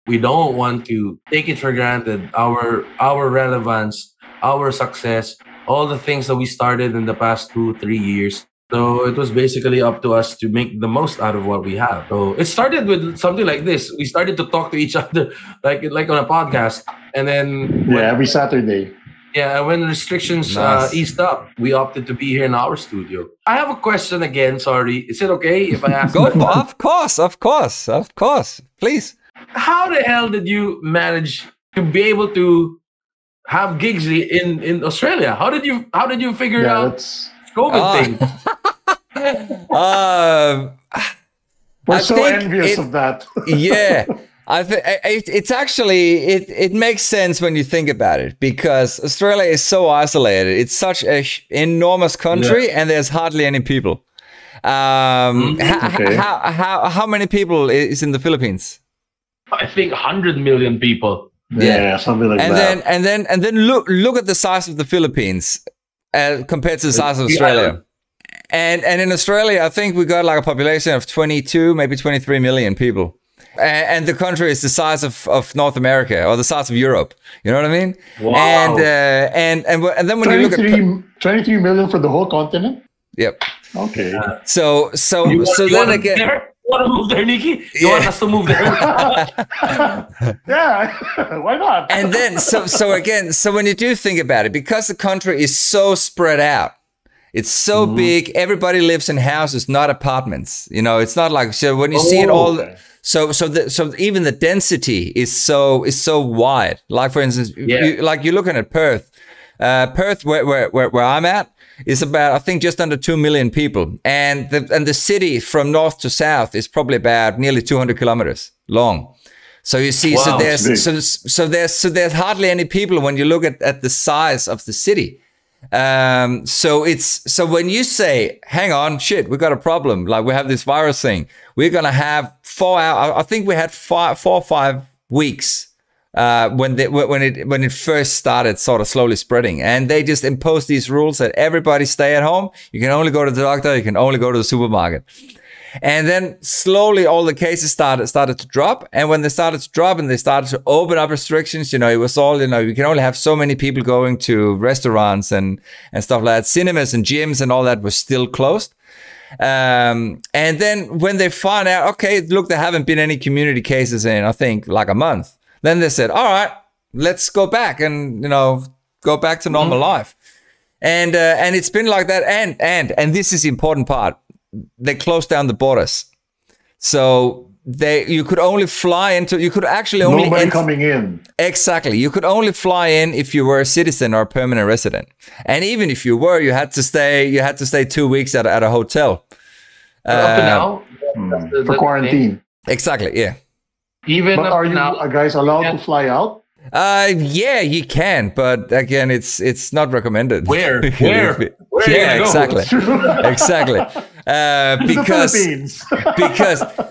we don't want to take it for granted, our relevance, our success, all the things that we started in the past 2-3 years. So it was basically up to us to make the most out of what we have. So it started with something like this. We started to talk to each other like on a podcast, and then every Saturday. Yeah, when restrictions eased up, we opted to be here in our studio. I have a question again. Sorry, is it okay if I ask? Go, of course, please. How the hell did you manage to be able to have gigs in Australia? How did you figure out COVID thing? We're so envious of that. Yeah. It's actually, it makes sense when you think about it, because Australia is so isolated. It's such an enormous country, and there's hardly any people. How many people is in the Philippines? I think 100 million people. Yeah, something like that. And then look at the size of the Philippines compared to the size of Australia. And in Australia, I think we got like a population of 22, maybe 23 million people. And the country is the size of North America, or the size of Europe. You know what I mean? Wow. And then when you look at 23 million for the whole continent. Yep. Okay. So then again, you want to move there, Nikki? You want us to move there? Yeah, why not? And then so when you do think about it, because the country is so spread out, it's so big. Everybody lives in houses, not apartments. You know, it's not like, so when you see it all. Okay. So even the density is so wide. Like for instance, you're looking at Perth. Perth, where I'm at, is about, I think, just under 2 million people, and the city from north to south is probably about nearly 200 kilometers long. So you see, Wow, there's hardly any people when you look at the size of the city. So when you say, hang on, shit, we got a problem, like we have this virus thing, we're gonna have 4 hours. I think we had 4 or 5 weeks when it first started sort of slowly spreading, and they just imposed these rules that everybody stay at home. You can only go to the doctor. You can only go to the supermarket. And then slowly all the cases started to drop. And when they started to drop and they started to open up restrictions, you know, it was all, you know, you can only have so many people going to restaurants and stuff like that. Cinemas and gyms and all that was still closed. And then when they found out, okay, look, there haven't been any community cases in, I think, like a month. Then they said, all right, let's go back and, you know, go back to normal life. And it's been like that. And this is the important part. They closed down the borders, so you could only fly into. You could actually only nobody coming in. Exactly, you could only fly in if you were a citizen or a permanent resident, and even if you were, you had to stay. You had to stay 2 weeks at a hotel. Up to now, for quarantine. Exactly, yeah. Even but are you guys allowed to fly out? Yeah, you can, but again, it's not recommended. Where? Yeah, exactly, exactly. Because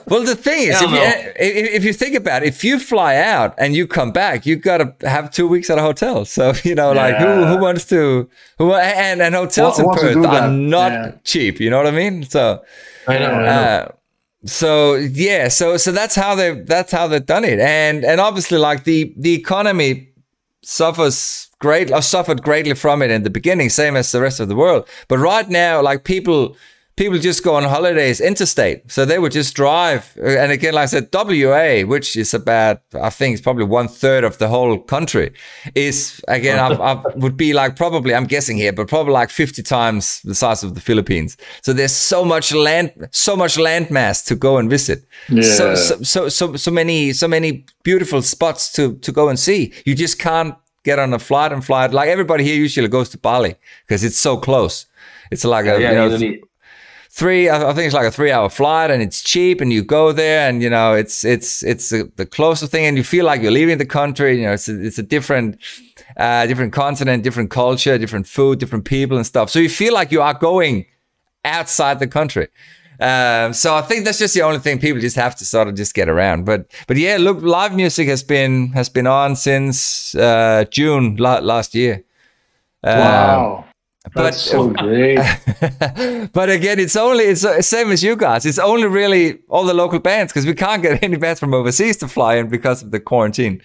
well, the thing is, if you think about it, if you fly out and you come back, you gotta have 2 weeks at a hotel. So you know, like who wants to? And hotels in Perth are not cheap. You know what I mean? So I know. So yeah, so that's how they've done it, and obviously like the economy suffered greatly from it in the beginning, same as the rest of the world. But right now, like people just go on holidays interstate, so they would just drive. And again, like I said, WA, which is about, I think it's probably 1/3 of the whole country, is again I would be like, probably, I'm guessing here, but probably like 50 times the size of the Philippines. So there's so much land mass to go and visit. Yeah. So many beautiful spots to go and see. You just can't get on a flight and fly. Like everybody here usually goes to Bali because it's so close. It's like I think it's like a 3-hour flight, and it's cheap, and you go there, and you know it's the closest thing, and you feel like you're leaving the country. You know, it's a different continent, different culture, different food, different people and stuff. So you feel like you are going outside the country. So I think that's just the only thing people just have to sort of just get around. But yeah, look, live music has been on since June last year. Wow. That's so great. But again, it's same as you guys. It's only really all the local bands, because we can't get any bands from overseas to fly in because of the quarantine.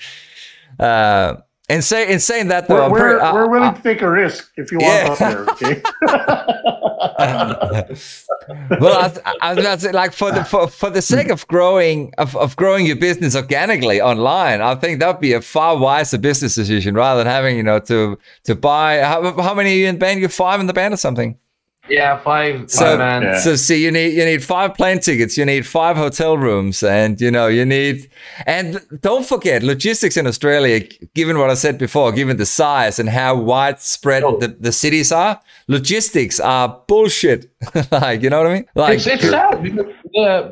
In saying that, though, we're willing to take a risk if you want us there. Okay. Well, that's like for the sake of growing your business organically online, I think that'd be a far wiser business decision rather than having, you know, to buy. How many are you in the band? You're 5 in the band or something? Yeah, 5. So see, you need 5 plane tickets, you need 5 hotel rooms, and you know and don't forget logistics in Australia. Given what I said before, given the size and how widespread the cities are, logistics are bullshit. Like, you know what I mean? Like it's sad because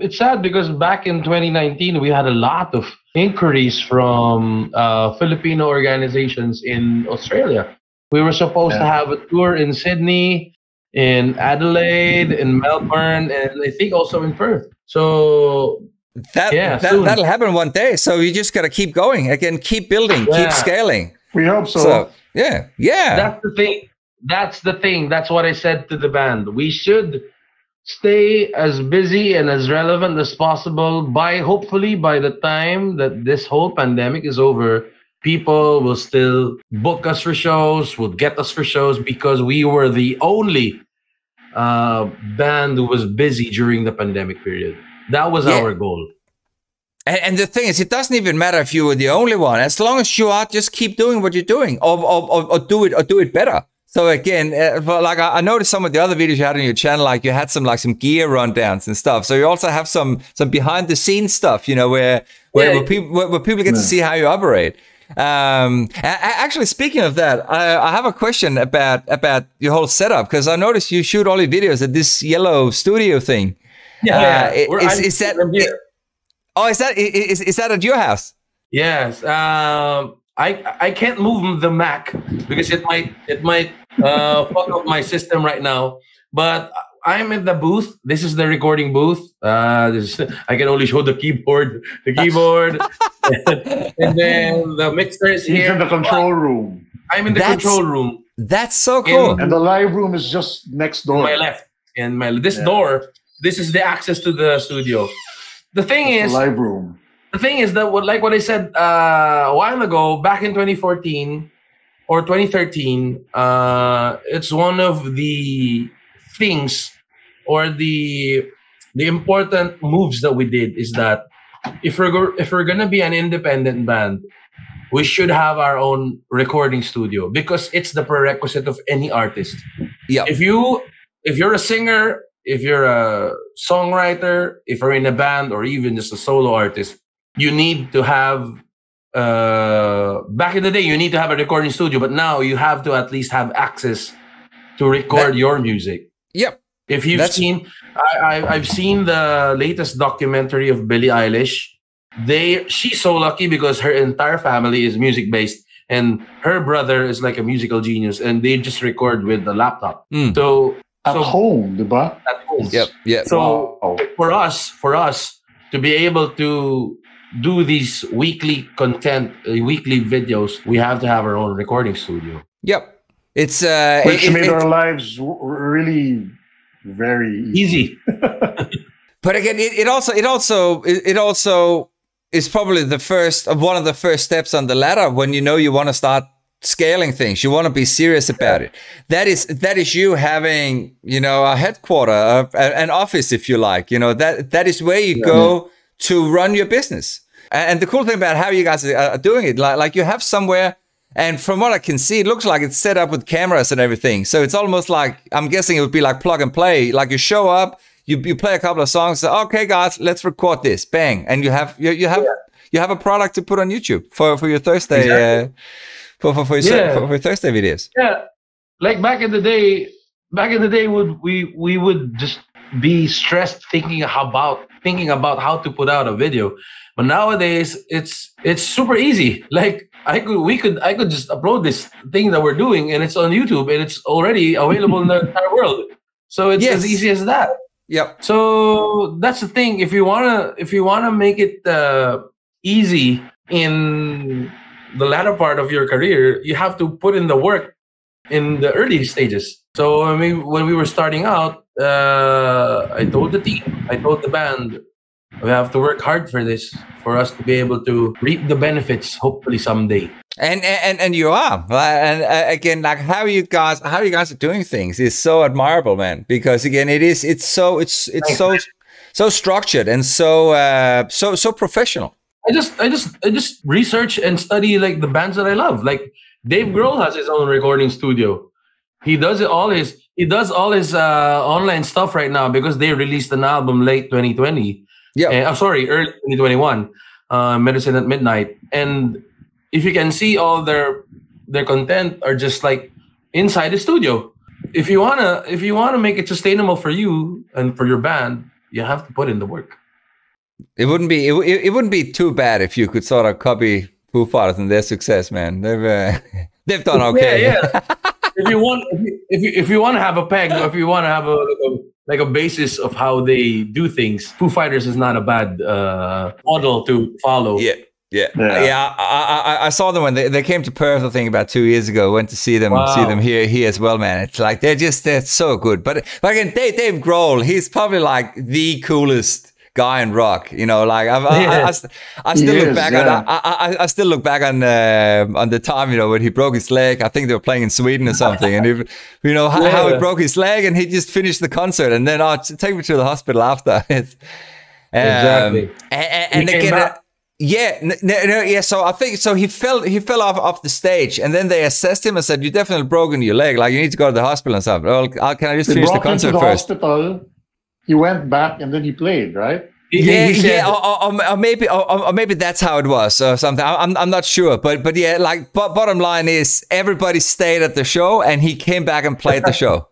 it's sad because back in 2019 we had a lot of inquiries from Filipino organizations in Australia. We were supposed to have a tour in Sydney, in Adelaide, in Melbourne, and I think also in Perth. So that'll happen one day. So you just got to keep going again, keep building, keep scaling. We hope so. Yeah. That's the thing. That's what I said to the band. We should stay as busy and as relevant as possible. Hopefully by the time that this whole pandemic is over, people will still book us for shows, will get us for shows, because we were the only band who was busy during the pandemic period. That was our goal. And the thing is, it doesn't even matter if you were the only one. As long as you are, just keep doing what you're doing, or do it better. So again, like I noticed some of the other videos you had on your channel, like you had some gear rundowns and stuff. So you also have some behind the scenes stuff, where people get to see how you operate. Actually, speaking of that, I have a question about your whole setup, because I noticed you shoot all your videos at this yellow studio thing. Is that at your house? Yes. I can't move the Mac because it might fuck up my system right now. But I'm in the booth. This is the recording booth. I can only show the keyboard, and then the mixer is here. He's in the control room. I'm in the control room. That's so cool. And the live room is just next door. On my left. And door. This is the access to the studio. The thing is, the live room. The thing is that, like what I said a while ago, back in 2014 or 2013, it's one of the things or the important moves that we did is that if we're gonna be an independent band, we should have our own recording studio, because it's the prerequisite of any artist. Yeah. If you're a singer, if you're a songwriter, if you're in a band, or even just a solo artist, you need to have, back in the day, you need to have a recording studio, but now you have to at least have access to record your music. Yep. If you've seen, I've seen the latest documentary of Billie Eilish. She's so lucky because her entire family is music based, and her brother is like a musical genius, and they just record with the laptop. So at home, diba? At home. Yep. So for us to be able to do these weekly videos, we have to have our own recording studio. Yep. It's which made our lives really very easy. But again, it also is probably one of the first steps on the ladder when you want to start scaling things. You want to be serious about it. That is you having a headquarter, an office, if you like. That is where you go to run your business. And the cool thing about how you guys are doing it, like you have somewhere, and from what I can see, it looks like it's set up with cameras and everything. So it's almost like, I'm guessing it would be like plug and play. Like you show up, you play a couple of songs, say, okay guys, let's record this, bang, and you have a product to put on YouTube for your Thursday for your Thursday videos. Yeah, like back in the day, we would just be stressed thinking about how to put out a video. But nowadays it's super easy. Like I could just upload this thing that we're doing, and it's on YouTube, and it's already available in the entire world. So it's as easy as that. Yep. So that's the thing. If you wanna make it easy in the latter part of your career, you have to put in the work in the early stages. So I mean, when we were starting out, I told the team, I told the band, we have to work hard for this, for us to be able to reap the benefits, hopefully someday. And you are. And again, like how you guys are doing things is so admirable, man. Because again, it's so structured and so professional. I just research and study like the bands that I love. Like Dave Grohl has his own recording studio. He does all his online stuff right now because they released an album late 2020. Yeah, early 2021. Medicine at Midnight. And if you can see, all their content are just like inside the studio. If you wanna make it sustainable for you and for your band, you have to put in the work. It wouldn't be too bad if you could sort of copy Foo Fighters and their success, man. They've done okay. Yeah. If you want to have a peg, if you want to have a basis of how they do things, Foo Fighters is not a bad model to follow. Yeah. I saw them when they came to Perth, I think about 2 years ago. Went to see them here as well, man. It's like they're so good. But again, Dave Grohl, he's probably like the coolest guy in rock, you know. Like I still look back on I still look back on the time, you know, when he broke his leg. I think they were playing in Sweden or something, and you know how he broke his leg, and he just finished the concert, and then take me to the hospital after. Exactly. And again. So I think he fell off the stage, and then they assessed him and said, "You definitely broken your leg. Like you need to go to the hospital and stuff." Well, can I just finish the concert first? Hospital. He went back and then he played, right? Or maybe that's how it was or something. I'm not sure, but yeah, like bottom line is everybody stayed at the show and he came back and played the show.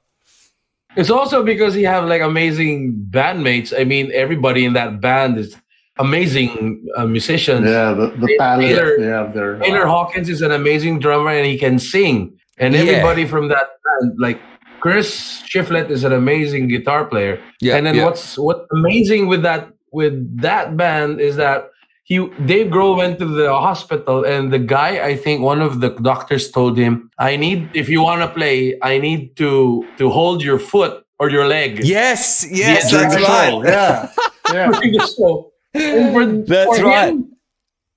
It's also because he have like amazing bandmates. I mean, everybody in that band is amazing musicians. Yeah, the palette they have there. Taylor Hawkins is an amazing drummer and he can sing. And everybody from that band, like Chris Shiflett is an amazing guitar player. Yeah, and then what's amazing with that band is that Dave Grohl went to the hospital, and the guy, I think one of the doctors told him, if you want to play, I need to hold your foot or your leg. Yes, that's right. Yeah. That's right.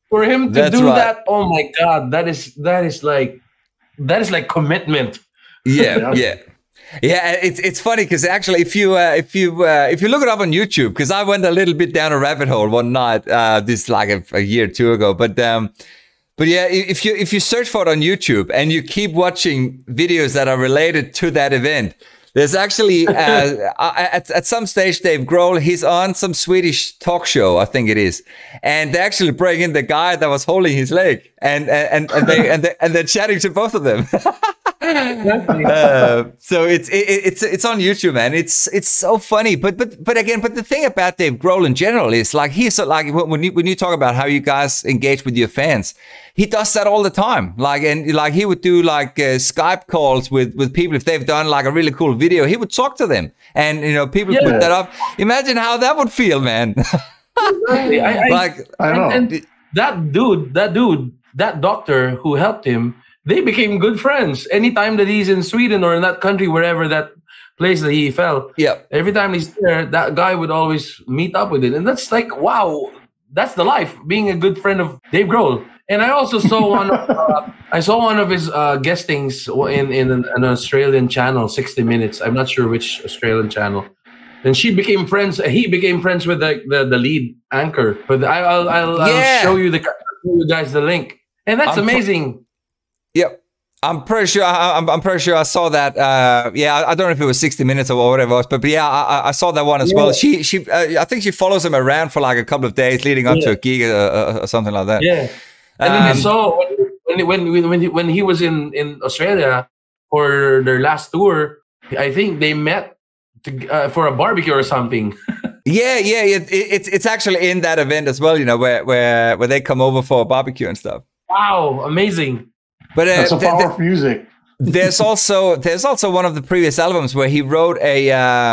For him to do that, oh my God, that is like commitment. Yeah, it's funny because actually, if you look it up on YouTube, because I went a little bit down a rabbit hole one night, this like a year or two ago, but yeah, if you search for it on YouTube and you keep watching videos that are related to that event, there's actually at some stage Dave Grohl, he's on some Swedish talk show, I think it is, and they actually bring in the guy that was holding his leg, and they're chatting to both of them. So it's on YouTube, man. It's so funny, but the thing about Dave Grohl in general is like he's like when you talk about how you guys engage with your fans, he does that all the time. Like he would do like Skype calls with people if they've done like a really cool video. He would talk to them, and you know people put that up. Imagine how that would feel, man. Exactly. I know. And that doctor who helped him, they became good friends. Anytime that he's in Sweden or in that country, wherever that place that he fell, every time he's there, that guy would always meet up with it. And that's like, wow, that's the life, being a good friend of Dave Grohl. And I also saw one of his guestings in an Australian channel, 60 Minutes. I'm not sure which Australian channel. And he became friends with the lead anchor. But I'll show you guys the link. And that's amazing. Yep, I'm pretty sure. I'm pretty sure I saw that. I don't know if it was 60 Minutes or whatever it was, but yeah, I saw that one as well. She I think she follows him around for like a couple of days leading up to a gig or something like that. Yeah, and then I saw when he was in Australia for their last tour, I think they met for a barbecue or something. It's actually in that event as well. You know, where they come over for a barbecue and stuff. Wow, amazing. But that's a power of music. There's also one of the previous albums where he wrote a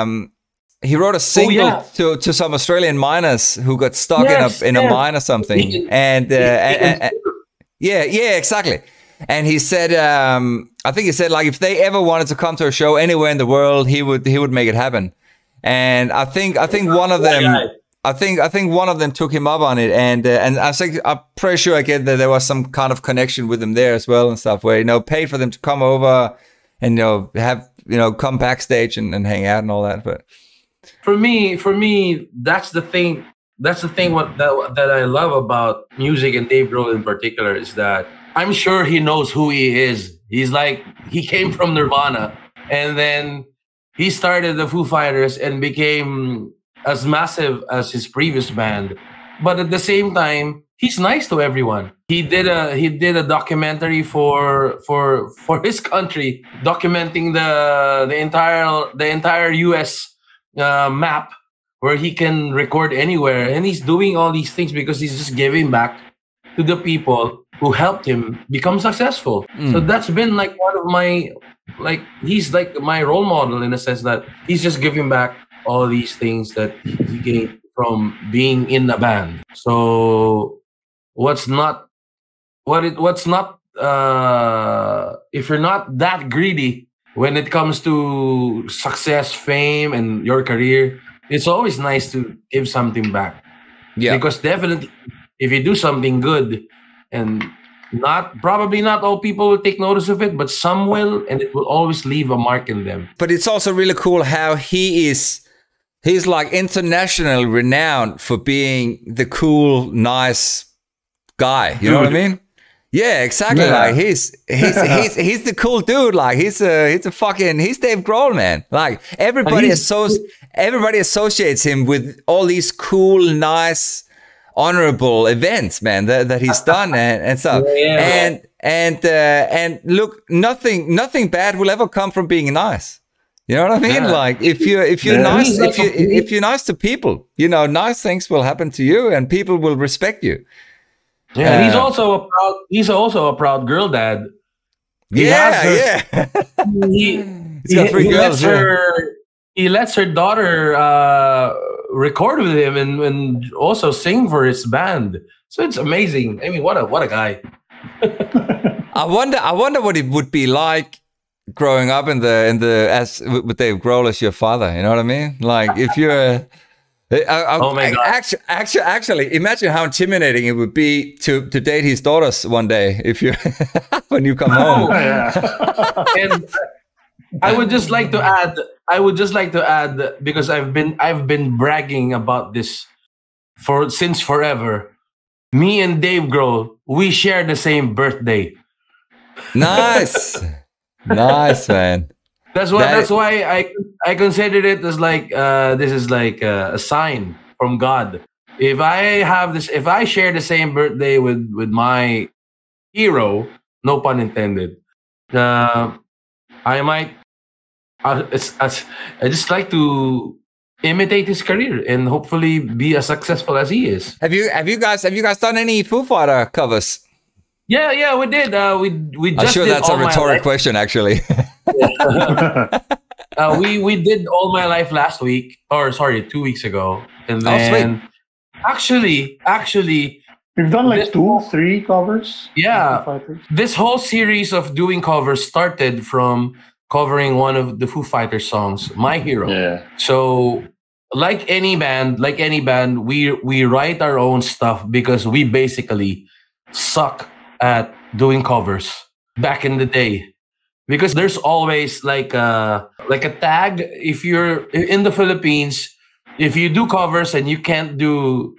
single to some Australian miners who got stuck in a mine or something, and exactly. And he said, I think he said like if they ever wanted to come to a show anywhere in the world, he would make it happen. And I think one of them. I think one of them took him up on it, and I'm pretty sure again that there was some kind of connection with him there as well and stuff, where paid for them to come over and have come backstage and hang out and all that. But for me, that's the thing. That's the thing. That I love about music and Dave Grohl in particular is that I'm sure he knows who he is. He's like he came from Nirvana, and then he started the Foo Fighters and became as massive as his previous band, but at the same time, he's nice to everyone. He did a documentary for his country, documenting the entire U.S. map, where he can record anywhere, and he's doing all these things because he's just giving back to the people who helped him become successful. So that's been like one of my, like, he's like my role model in a sense that he's just giving back all these things that he gained from being in a band. So what's not if you're not that greedy when it comes to success, fame, and your career, it's always nice to give something back. Yeah. Because definitely, if you do something good, and probably not all people will take notice of it, but some will, and it will always leave a mark in them. But it's also really cool how he's like internationally renowned for being the cool, nice guy. You know what I mean? Yeah, exactly. Yeah. Like he's the cool dude. Like he's Dave Grohl, man. Like everybody associates him with all these cool, nice, honorable events, man, that he's done and stuff. Yeah. And look, nothing bad will ever come from being nice. You know what I mean? Yeah. Like if you're nice, if you're nice to people, you know, nice things will happen to you, and people will respect you. Yeah, and he's also a proud girl dad. He got 3 girls. He lets her daughter record with him and also sing for his band. So it's amazing. I mean, what a guy. I wonder what it would be like growing up with Dave Grohl as your father. You know what I mean? Like if you're oh my God! Actually, imagine how intimidating it would be to date his daughters one day if you when you come home. And I would just like to add because I've been bragging about this since forever. Me and Dave Grohl, we share the same birthday. Nice, nice, man. That's why I considered it as like this is like a sign from God. If I share the same birthday with my hero, no pun intended, I just like to imitate his career and hopefully be as successful as he is. Have you guys done any Foo Fighter covers? Yeah, we did. We just. I'm sure that's a rhetoric question, actually. We did All My Life last week, or sorry, 2 weeks ago, and then actually, we've done like 2-3 covers. Yeah, this whole series of doing covers started from covering one of the Foo Fighters songs, "My Hero." Yeah. So, like any band, we write our own stuff because we basically suck at doing covers back in the day, because there's always like a tag. If you're in the Philippines, if you do covers and you can't do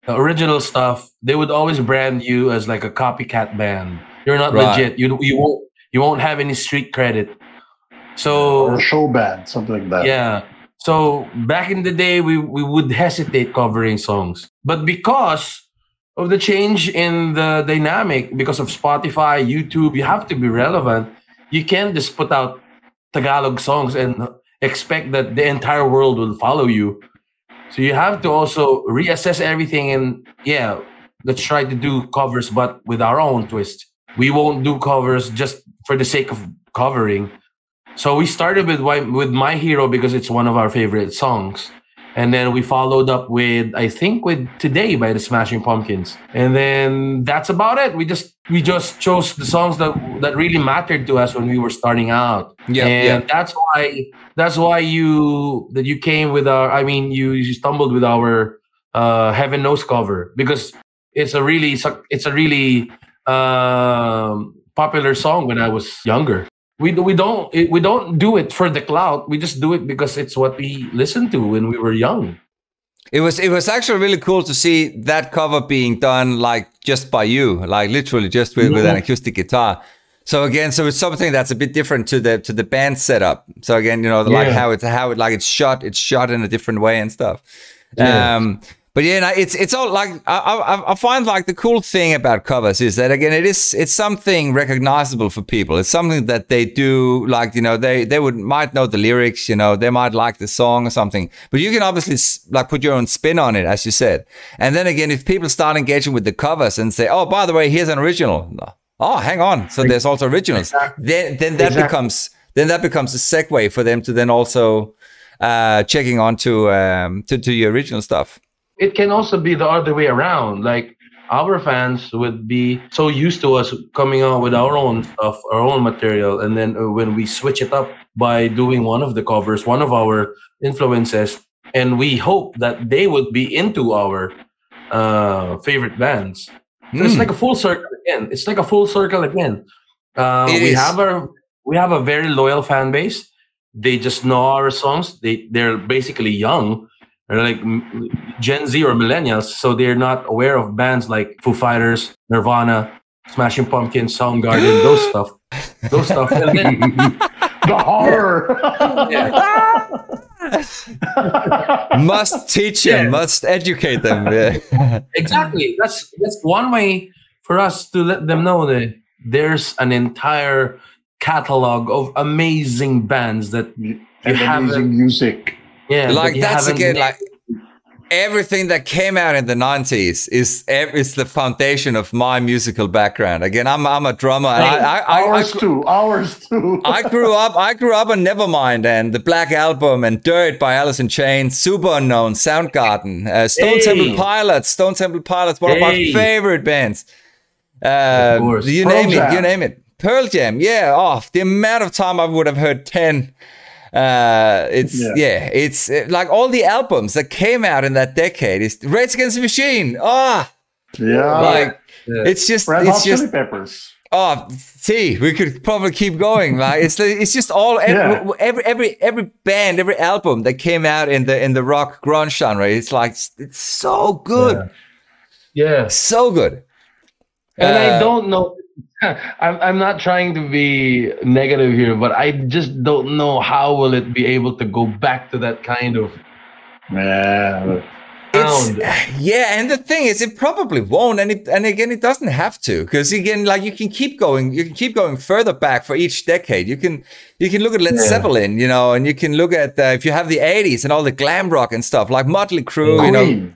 original stuff, they would always brand you as like a copycat band. You're not legit. You won't have any street credit. So or a show band, something like that. Yeah. So back in the day, we would hesitate covering songs, but because of the change in the dynamic, because of Spotify, YouTube, you have to be relevant. You can't just put out Tagalog songs and expect that the entire world will follow you. So you have to also reassess everything, and let's try to do covers, but with our own twist. We won't do covers just for the sake of covering. So we started with My Hero because it's one of our favorite songs. And then we followed up with Today by the Smashing Pumpkins. And then that's about it. We just chose the songs that really mattered to us when we were starting out. That's why you came with you stumbled with our Heaven Knows cover, because it's a really popular song when I was younger. We don't do it for the clout. We just do it because it's what we listened to when we were young. It was actually really cool to see that cover being done like just by you, like literally just with an acoustic guitar. So it's something that's a bit different to the band setup. So again, like how it's shot in a different way and stuff. Yeah. But yeah, no, it's all like I find like the cool thing about covers is that again it's something recognizable for people. It's something that they do, like, you know, they might know the lyrics, you know, they might like the song or something, but you can obviously like put your own spin on it, as you said. And then again, if people start engaging with the covers and say, oh, by the way, here's an original. Oh, hang on, so there's also originals. Then that becomes a segue for them to then also checking on to your original stuff. It can also be the other way around. Like, our fans would be so used to us coming out with our own stuff, our own material, and then when we switch it up by doing one of the covers, one of our influences, and we hope that they would be into our favorite bands. So it's like a full circle again. It's like a full circle again. We have a very loyal fan base. They just know our songs. They're basically young. They're like Gen Z or millennials, so they're not aware of bands like Foo Fighters, Nirvana, Smashing Pumpkins, Soundgarden, those stuff. And then the horror. Must teach them, must educate them. Yeah. Exactly. That's one way for us to let them know that there's an entire catalog of amazing bands that amazing music. Yeah, like that's again like everything that came out in the 90s is the foundation of my musical background. Again, I'm a drummer. And ours too. I grew up on Nevermind and the Black Album and Dirt by Alice in Chains, Super Unknown, Soundgarden, Stone Temple Pilots, one of my favorite bands. You name it. Pearl Jam, yeah. Oh, the amount of time I would have heard 10. It's like all the albums that came out in that decade. Is Rage Against the Machine. It's just Chili Peppers. Oh, see, we could probably keep going. Like it's just all every band, every album that came out in the rock grunge genre. It's like it's so good. Yeah. So good. And I don't know. I'm not trying to be negative here, but I just don't know how will it be able to go back to that kind of sound. And the thing is, it probably won't, and again, it doesn't have to, because again, like you can keep going further back for each decade. You can look at Led Zeppelin, you know, and you can look at if you have the 80s and all the glam rock and stuff like Motley Crue, you know.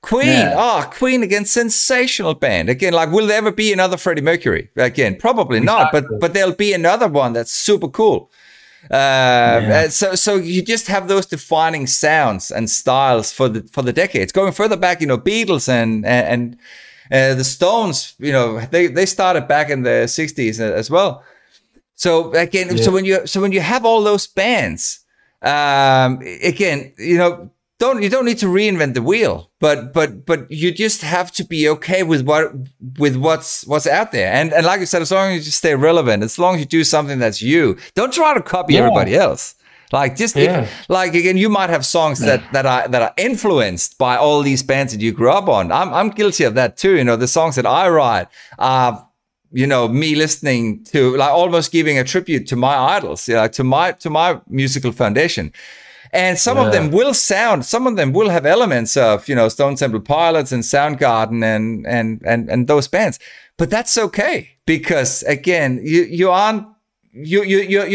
Queen again, sensational band. Again, like, will there ever be another Freddie Mercury? Again, probably not, but there'll be another one that's super cool. So you just have those defining sounds and styles for the decades. Going further back, you know, Beatles and the Stones, you know, they started back in the 60s as well. So again, so when you have all those bands, again, you know, you don't need to reinvent the wheel, but you just have to be okay with what's out there, and like you said, as long as you stay relevant, as long as you do something that's you, don't try to copy everybody else. Like like again, you might have songs that are influenced by all these bands that you grew up on. I'm guilty of that too. You know, the songs that I write are, you know, me listening to, like, almost giving a tribute to my idols, you know, to my musical foundation. And some of them will have elements of, you know, Stone Temple Pilots and Soundgarden and those bands. But that's okay, because again, you're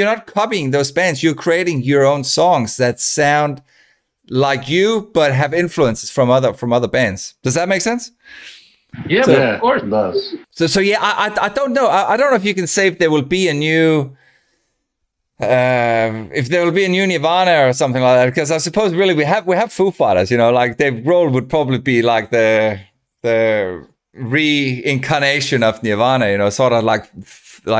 not copying those bands. You're creating your own songs that sound like you, but have influences from other bands. Does that make sense? Yeah, of course it does. So I don't know. I don't know if you can say if there will be a new Nirvana or something like that, because I suppose really we have Foo Fighters, you know, like Dave Grohl would probably be like the reincarnation of Nirvana, you know, sort of like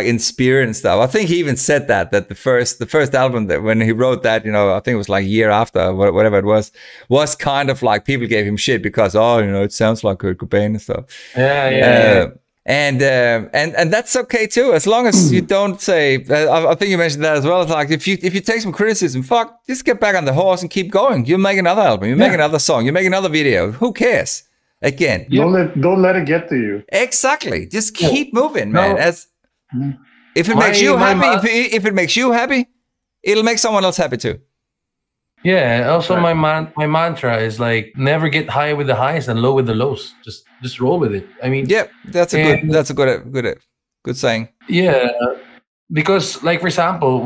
in spirit and stuff. I think he even said that the first album, that when he wrote that, you know, I think it was like a year after, whatever it was kind of like people gave him shit because, oh, you know, it sounds like Kurt Cobain and stuff. And that's okay too, as long as you don't say. I think you mentioned that as well. It's like if you take some criticism, just get back on the horse and keep going. You make another album, you make another song, you make another video. Who cares? Again, don't let it get to you. Exactly. Just keep moving, man. If it makes you happy, if it makes you happy, it'll make someone else happy too. Yeah. Also, Right. my mantra is like never get high with the highs and low with the lows. Just roll with it. I mean, Yep, that's a and good saying. yeah, because like for example,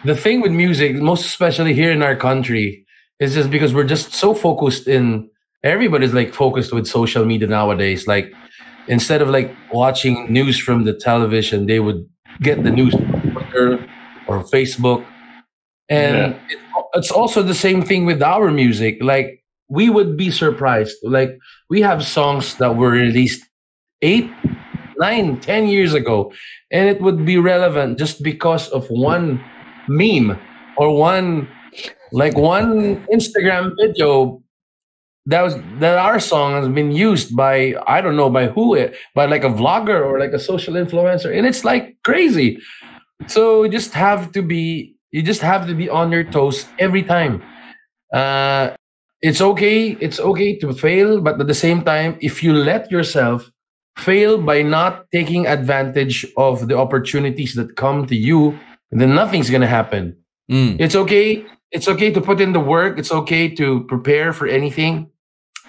the thing with music, most especially here in our country, is just because we're just so focused in. Everybody's like focused with social media nowadays. Like instead of like watching news from the television, they would get the news from Twitter or Facebook. And Yeah. it's also the same thing with our music. Like we would be surprised. Like we have songs that were released 8, 9, 10 years ago, and it would be relevant just because of one meme or one Instagram video that our song has been used by, I don't know by who, by like a vlogger or like a social influencer, and it's like crazy. So you just have to be on your toes every time. uh it's okay to fail, but at the same time, if you let yourself fail by not taking advantage of the opportunities that come to you, then nothing's gonna happen. Mm. It's okay to put in the work, it's okay to prepare for anything,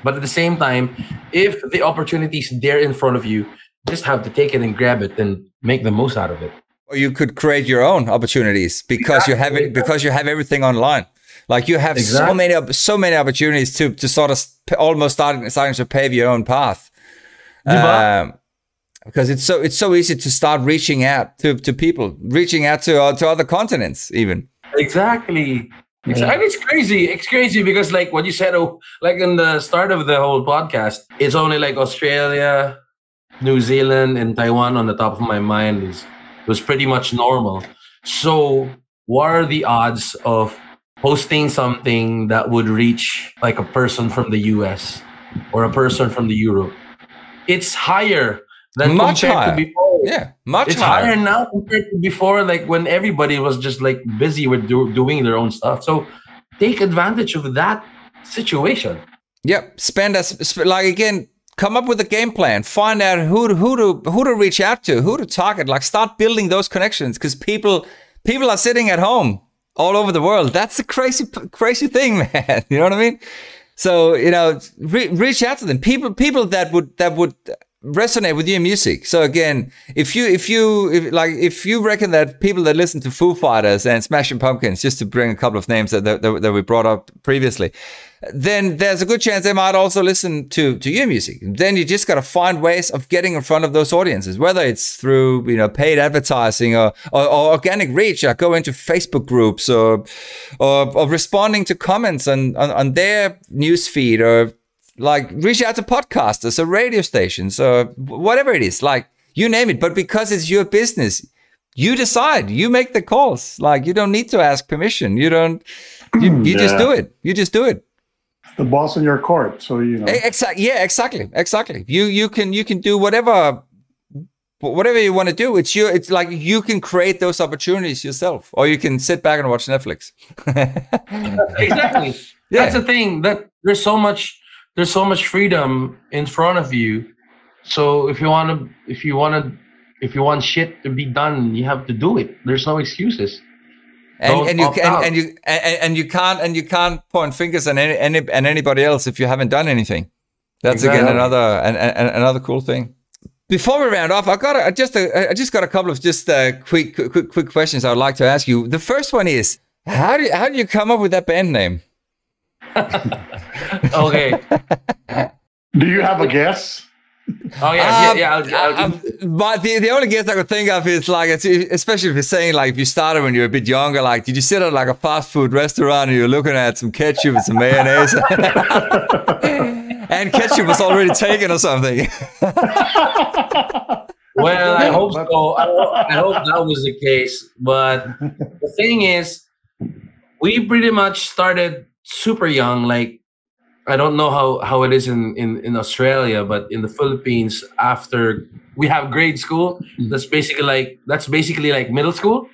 but at the same time, if the opportunity is there in front of you, just have to take it and grab it and make the most out of it. Or you could create your own opportunities because you have everything online. Like you have so many opportunities to sort of almost starting to pave your own path. Because it's so easy to start reaching out to people, reaching out to other continents even. Exactly. Yeah. And it's crazy. It's crazy because like what you said, like in the start of the whole podcast, it's only like Australia, New Zealand, and Taiwan on the top of my mind. It was pretty much normal. So what are the odds of posting something that would reach like a person from the US or a person from the Europe? It's higher than Much compared higher. to before. Yeah, much It's higher. higher now compared to before, like when everybody was just like busy with doing their own stuff. So take advantage of that situation. Yep. Like again, come up with a game plan. Find out who to reach out to, who to target. Like start building those connections because people are sitting at home all over the world. That's a crazy thing, man. You know what I mean? So reach out to them. People that would resonate with your music. So again, if you reckon that people that listen to Foo Fighters and Smashing Pumpkins, just to bring a couple of names that we brought up previously, then there's a good chance they might also listen to your music. Then you just got to find ways of getting in front of those audiences, whether it's through paid advertising or organic reach. Like go into Facebook groups or responding to comments on their newsfeed, or like reach out to podcasters or radio stations or whatever it is. Like you name it, but because it's your business, you decide. You make the calls. Like you don't need to ask permission. You don't. You just do it. You just do it. The boss in your court, so Exactly. Yeah, exactly. You can do whatever you want to do. It's like you can create those opportunities yourself, or you can sit back and watch Netflix. Exactly. Yeah. That's the thing. That there's so much freedom in front of you. So if you want shit to be done, you have to do it. There's no excuses. And you can't point fingers at anybody else if you haven't done anything. That's again another cool thing. Before we round off, I just got a couple of quick questions I would like to ask you. The first one is how do you come up with that band name? Okay. Do you have a guess? Oh yeah. But the only guess I could think of is like, especially if you're saying like if you started when you were a bit younger, like did you sit at like a fast food restaurant and you're looking at some ketchup and some mayonnaise, and ketchup was already taken or something? Well, I hope so. I hope that was the case. But the thing is, we pretty much started super young. Like I don't know how it is in Australia, but in the Philippines, after we have grade school, that's basically like middle school.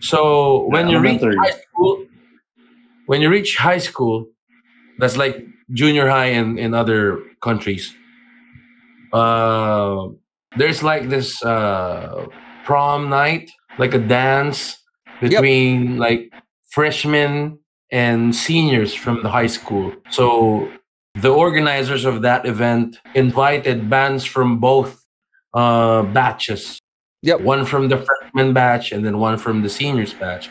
So when you reach high school, that's like junior high in other countries. There's like this prom night, like a dance between like freshmen and seniors from the high school. So the organizers of that event invited bands from both batches. Yep. One from the freshman batch and then one from the seniors batch.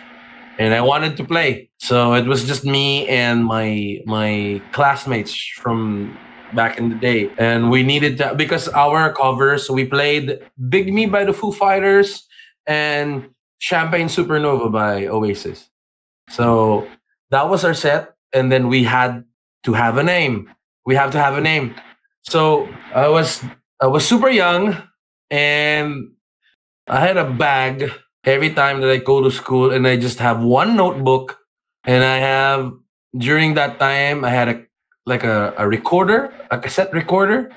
And I wanted to play. So it was just me and my classmates from back in the day. And we needed to, because our covers, we played Big Me by the Foo Fighters and Champagne Supernova by Oasis. So that was our set. And then we had to have a name. We have to have a name. So I was super young, and I had a bag every time that I go to school, and I just have one notebook. And I have, during that time, I had a recorder, a cassette recorder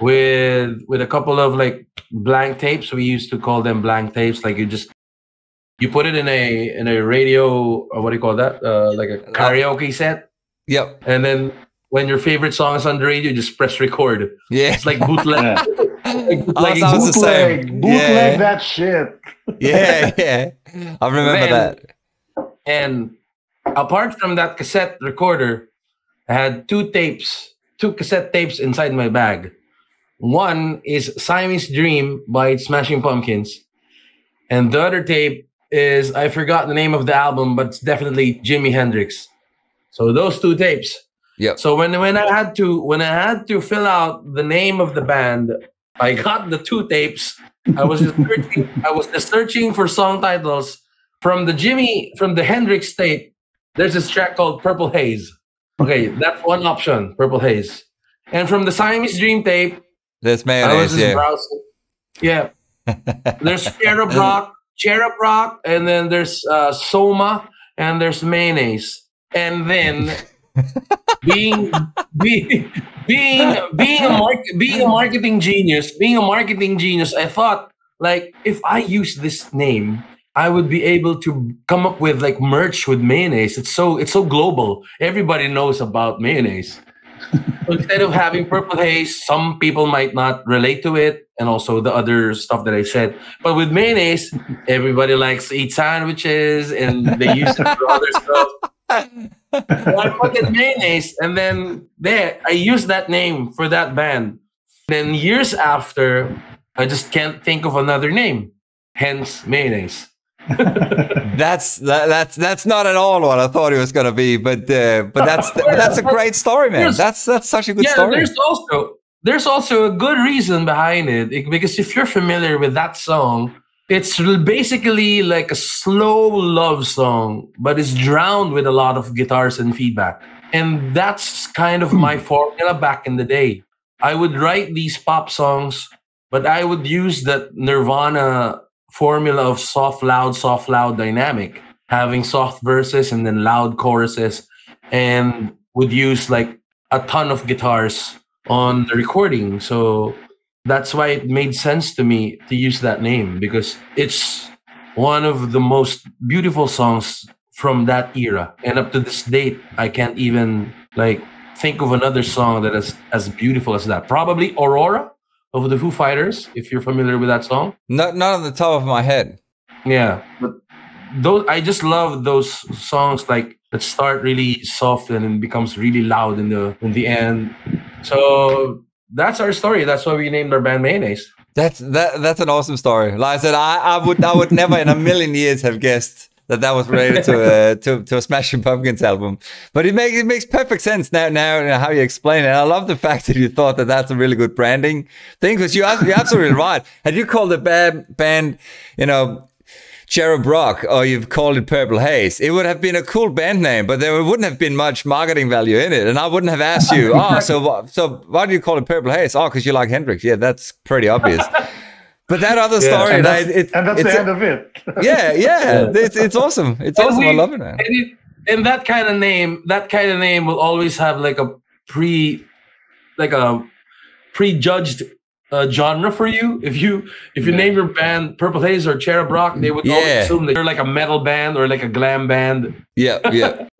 with a couple of like blank tapes. We used to call them blank tapes. Like you put it in a radio, or what do you call that? Like a karaoke set. Yep. And then when your favorite song is on the radio, just press record. Yeah. It's like bootleg. Sounds the same. Bootleg that shit. Yeah. I remember that. And apart from that cassette recorder, I had two cassette tapes inside my bag. One is Siamese Dream by Smashing Pumpkins. And the other tape is, I forgot the name of the album, but it's definitely Jimi Hendrix. So those two tapes. Yeah. So when I had to fill out the name of the band, I got the two tapes. I was just searching for song titles from the Hendrix tape. There's this track called Purple Haze. Okay, that's one option, Purple Haze. And from the Siamese Dream tape, there's Mayonnaise. Browsing. Yeah. There's Cherub Rock, and then there's Soma, and there's Mayonnaise. And then being a marketing genius, I thought, like, if I use this name, I would be able to come up with like merch with mayonnaise. It's so global. Everybody knows about mayonnaise. So instead of having Purple Haze, some people might not relate to it, and also the other stuff that I said. But with mayonnaise, everybody likes to eat sandwiches, and they use it for other stuff. So I put in mayonnaise, and then I used that name for that band. Then years after, I just can't think of another name. Hence, mayonnaise. That's not at all what I thought it was gonna be, but that's a great story, man. That's such a good story. There's also a good reason behind it, because if you're familiar with that song, it's basically like a slow love song, but it's drowned with a lot of guitars and feedback. And that's kind of my formula back in the day. I would write these pop songs, but I would use that Nirvana formula of soft, loud dynamic, having soft verses and then loud choruses, and would use like a ton of guitars on the recording. So that's why it made sense to me to use that name, because it's one of the most beautiful songs from that era. And up to this date, I can't even like think of another song that is as beautiful as that. Probably Aurora of the Foo Fighters, if you're familiar with that song. Not on the top of my head. Yeah, but I just love those songs like that start really soft and then becomes really loud in the end. So that's our story. That's why we named our band Mayonnaise. That's an awesome story. Like I said, I would never in a million years have guessed that was related to a Smashing Pumpkins album. But it makes perfect sense now how you explain it. I love the fact that you thought that that's a really good branding thing, because you're absolutely right. Had you called the band, Cherub Rock, or you've called it Purple Haze, it would have been a cool band name, but there wouldn't have been much marketing value in it. And I wouldn't have asked you, so why do you call it Purple Haze? Oh, because you like Hendrix. Yeah, that's pretty obvious. But that other story, and that's the end of it. Yeah. It's awesome. It's awesome. I love it, man. And that kind of name will always have like a prejudged genre for you. If you name your band Purple Haze or Cherub Rock, they would always assume that you're like a metal band or like a glam band. Yeah.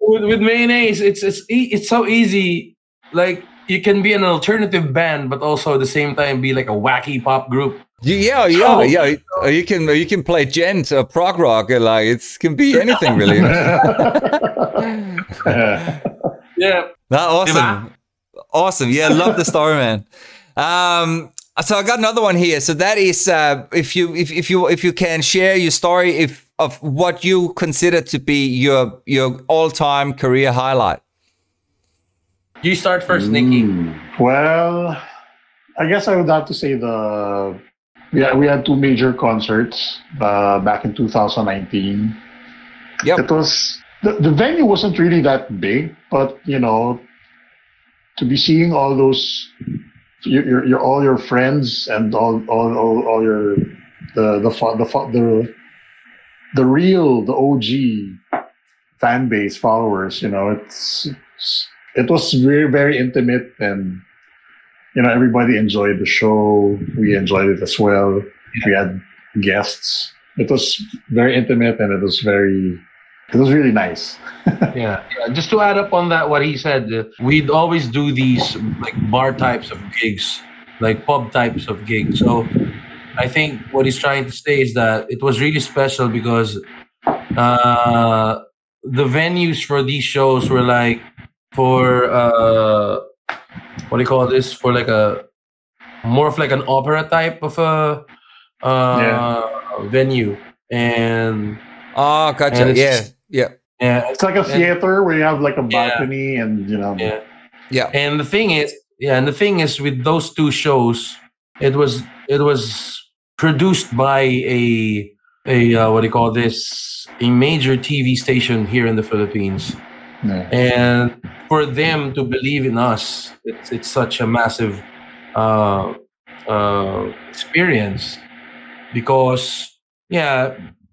with Mayonnaise, it's so easy. Like, you can be an alternative band, but also at the same time be like a wacky pop group. Yeah. You can play gent or prog rock. Like it can be anything really. Yeah. Awesome. Awesome. Yeah, love the story, man. So I got another one here. So that is if you can share your story of what you consider to be your all-time career highlight. You start first, Nikki. Well, I guess I would have to say we had two major concerts back in 2019. Yep. It was the venue wasn't really that big, but to be seeing all those your all your friends and all your the real the OG fan base followers, it was very, very intimate, and everybody enjoyed the show. We enjoyed it as well. We had guests. It was very intimate, and it was really nice. Yeah. Just to add up on that, what he said, we'd always do these like bar types of gigs, like pub types of gigs. So I think what he's trying to say is that it was really special because the venues for these shows were like for what do you call this? For like more of like an opera type of a venue, and gotcha. and Yeah. It's like a theater where you have like a balcony, and Yeah. And the thing is, with those two shows, it was produced by a what do you call this? A major TV station here in the Philippines. Yeah. And for them to believe in us, it's such a massive experience, because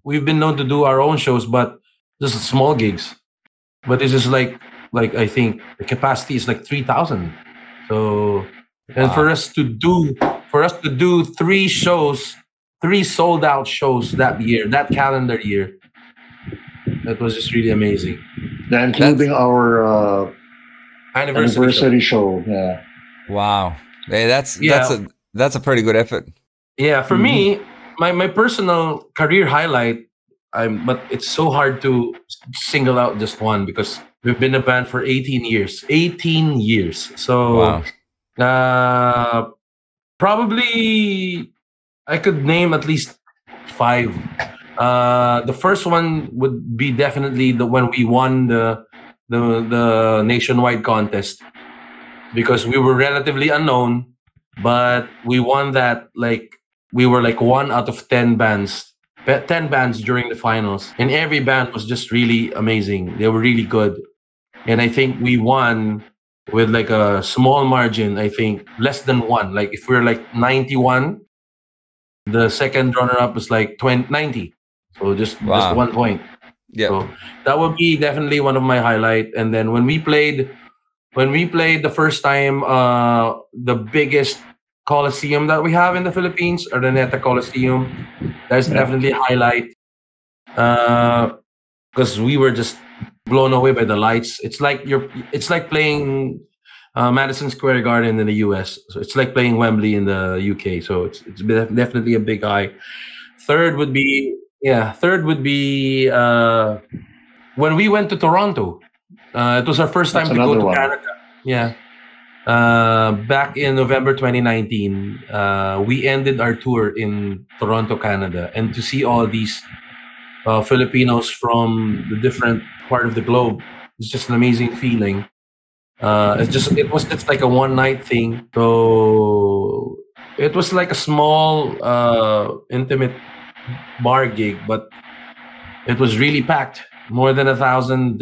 we've been known to do our own shows, but this is small gigs. But this is like I think the capacity is like 3,000. So, and for us to do three sold out shows that year, that calendar year, that was just really amazing. Yeah, including our anniversary show. Yeah. Wow. Hey, that's a pretty good effort. Yeah, for me, my personal career highlight, but it's so hard to single out just one because we've been a band for 18 years. 18 years. So probably I could name at least 5. The first one would be definitely when we won the nationwide contest, because we were relatively unknown, but we won that. Like we were like 1 out of 10 bands during the finals, and every band was just really amazing. They were really good, and I think we won with like a small margin. I think less than 1. Like if we're like 91, the second runner-up was like 90. So just 1 point. Yeah. So that would be definitely one of my highlight. And then when we played the first time, the biggest Coliseum that we have in the Philippines, or the Neta Coliseum, that's definitely a highlight. Because we were just blown away by the lights. It's like playing Madison Square Garden in the US. So it's like playing Wembley in the UK. So it's definitely a big high. Third would be when we went to Toronto. It was our first time to go to Canada. Yeah. Back in November 2019, we ended our tour in Toronto, Canada, and to see all these Filipinos from the different part of the globe, it's just an amazing feeling. It was just like a one-night thing. So it was like a small, intimate bar gig, but it was really packed. More than 1,000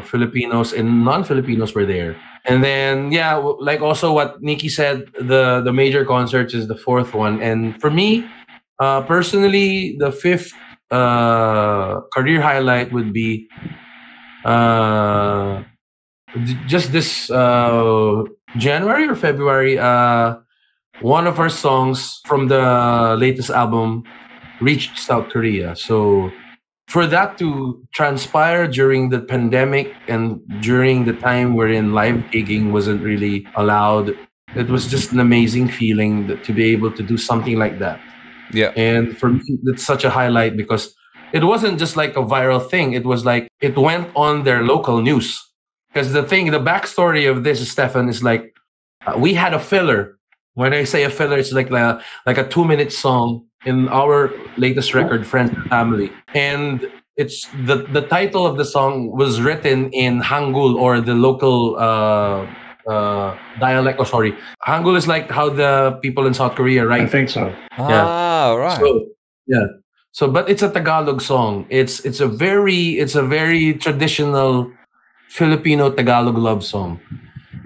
Filipinos and non-Filipinos were there. And then, like also what Nikki said, the major concerts is the fourth one. And for me, personally, the fifth career highlight would be just this January or February, one of our songs from the latest album reached South Korea. So for that to transpire during the pandemic and during the time wherein live gigging wasn't really allowed, it was just an amazing feeling to be able to do something like that. Yeah. And for me, it's such a highlight because it wasn't just like a viral thing. It was like it went on their local news. Because the backstory of this, Stefan, is like we had a filler. When I say a filler, it's like a 2-minute song in our latest record, Friends and Family. And it's the title of the song was written in Hangul, or the local dialect. Oh, sorry. Hangul is like how the people in South Korea write. I think so. Ah, right. So, yeah. So, but it's a Tagalog song. It's a very traditional Filipino Tagalog love song,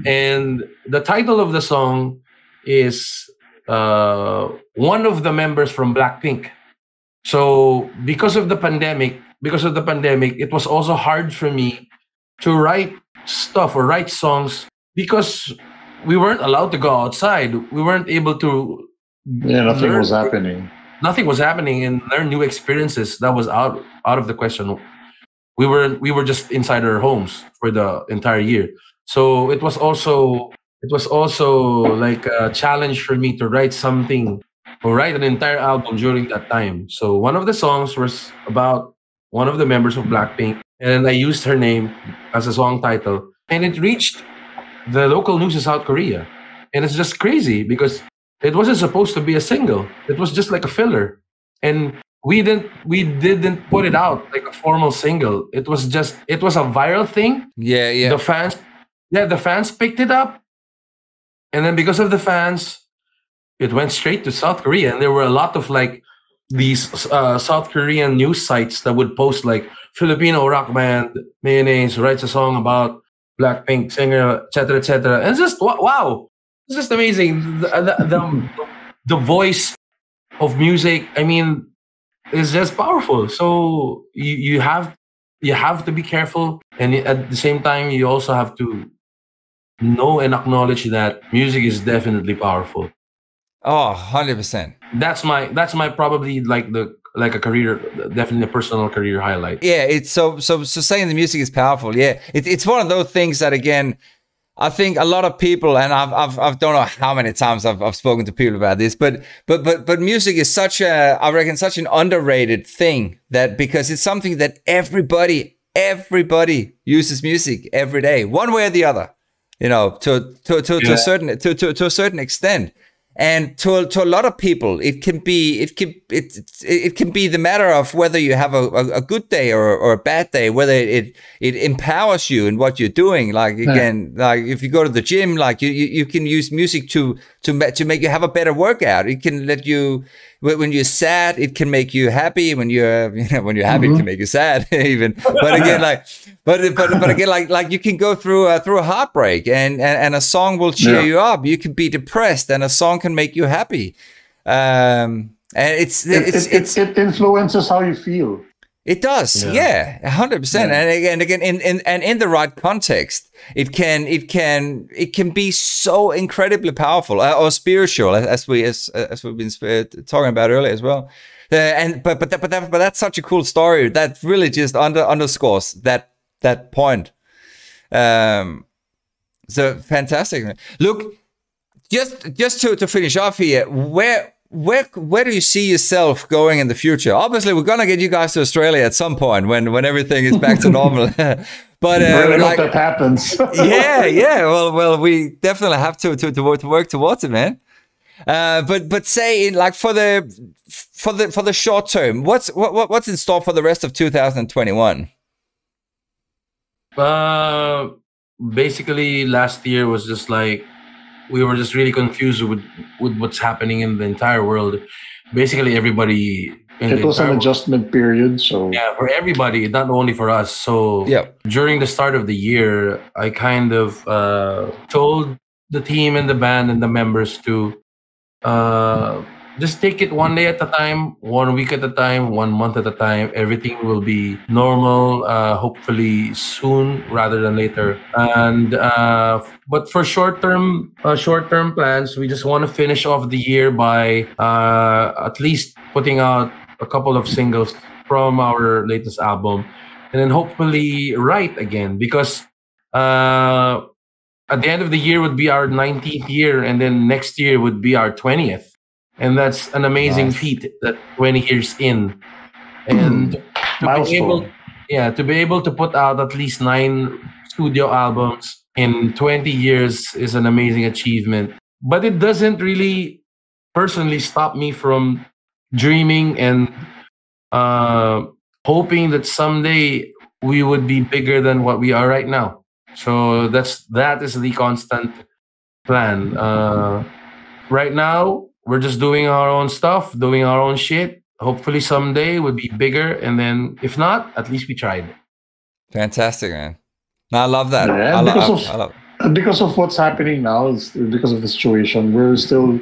and the title of the song is one of the members from Blackpink. So, because of the pandemic, it was also hard for me to write stuff or write songs because we weren't allowed to go outside. We weren't able to. Yeah, nothing was happening. Nothing was happening, and learn new experiences. That was out of the question. We were just inside our homes for the entire year. So it was also like a challenge for me to write something or write an entire album during that time. So one of the songs was about one of the members of Blackpink, and I used her name as a song title, and it reached the local news in South Korea. And it's just crazy because it wasn't supposed to be a single. It was just like a filler. And we didn't put it out like a formal single. It was a viral thing. Yeah. The fans picked it up. And then because of the fans, it went straight to South Korea. And there were a lot of like these South Korean news sites that would post like Filipino rock band Mayonnaise writes a song about Blackpink singer, etc., etc. And it's just wow, it's just amazing. The voice of music, I mean, is just powerful. So you have to be careful, and at the same time, you also have to know and acknowledge that music is definitely powerful. Oh, 100%. That's my probably like a career, definitely a personal career highlight. Yeah, it's so saying the music is powerful. Yeah, it's one of those things that, again, I think a lot of people, and I've don't know how many times I've spoken to people about this, but music is such an underrated thing, that because it's something that everybody uses music every day, one way or the other, to a certain extent. And to a lot of people, it can be the matter of whether you have a good day or a bad day, whether it empowers you in what you're doing. Like, again, like if you go to the gym, like you can use music to make you have a better workout. It can let you, when you're sad, it can make you happy. When you're happy, it can make you sad even. But again, but again, like you can go through a heartbreak, and a song will cheer you up. You can be depressed, and a song can make you happy. And it influences how you feel. It does, yeah, 100%. And again, in the right context, it can be so incredibly powerful or spiritual, as we've been talking about earlier as well. But that's such a cool story that really just underscores that point. So fantastic. Look, just to finish off here, where do you see yourself going in the future? Obviously, we're gonna get you guys to Australia at some point when everything is back to normal. But I hope that happens. yeah. Well, we definitely have to work towards it, man. But say, like, for the short term, what's in store for the rest of 2021? Basically, last year was just like, we were just really confused with what's happening in the entire world. Basically, everybody. It was an adjustment period, so yeah, for everybody, not only for us. So during the start of the year, I kind of told the team and the band and the members to just take it one day at a time, 1 week at a time, 1 month at a time. Everything will be normal, hopefully soon rather than later. And but for short-term plans, we just want to finish off the year by at least putting out a couple of singles from our latest album, and then hopefully write again, because at the end of the year would be our 19th year, and then next year would be our 20th. And that's an amazing feat that 20 years in. And to be able to put out at least 9 studio albums in 20 years is an amazing achievement. But it doesn't really personally stop me from dreaming and hoping that someday we would be bigger than what we are right now. So that is the constant plan. Right now, we're just doing our own stuff, doing our own shit. Hopefully someday we'll be bigger, and then if not, at least we tried. Fantastic, man. No, I love that. Yeah, because of what's happening now, because of the situation, we're still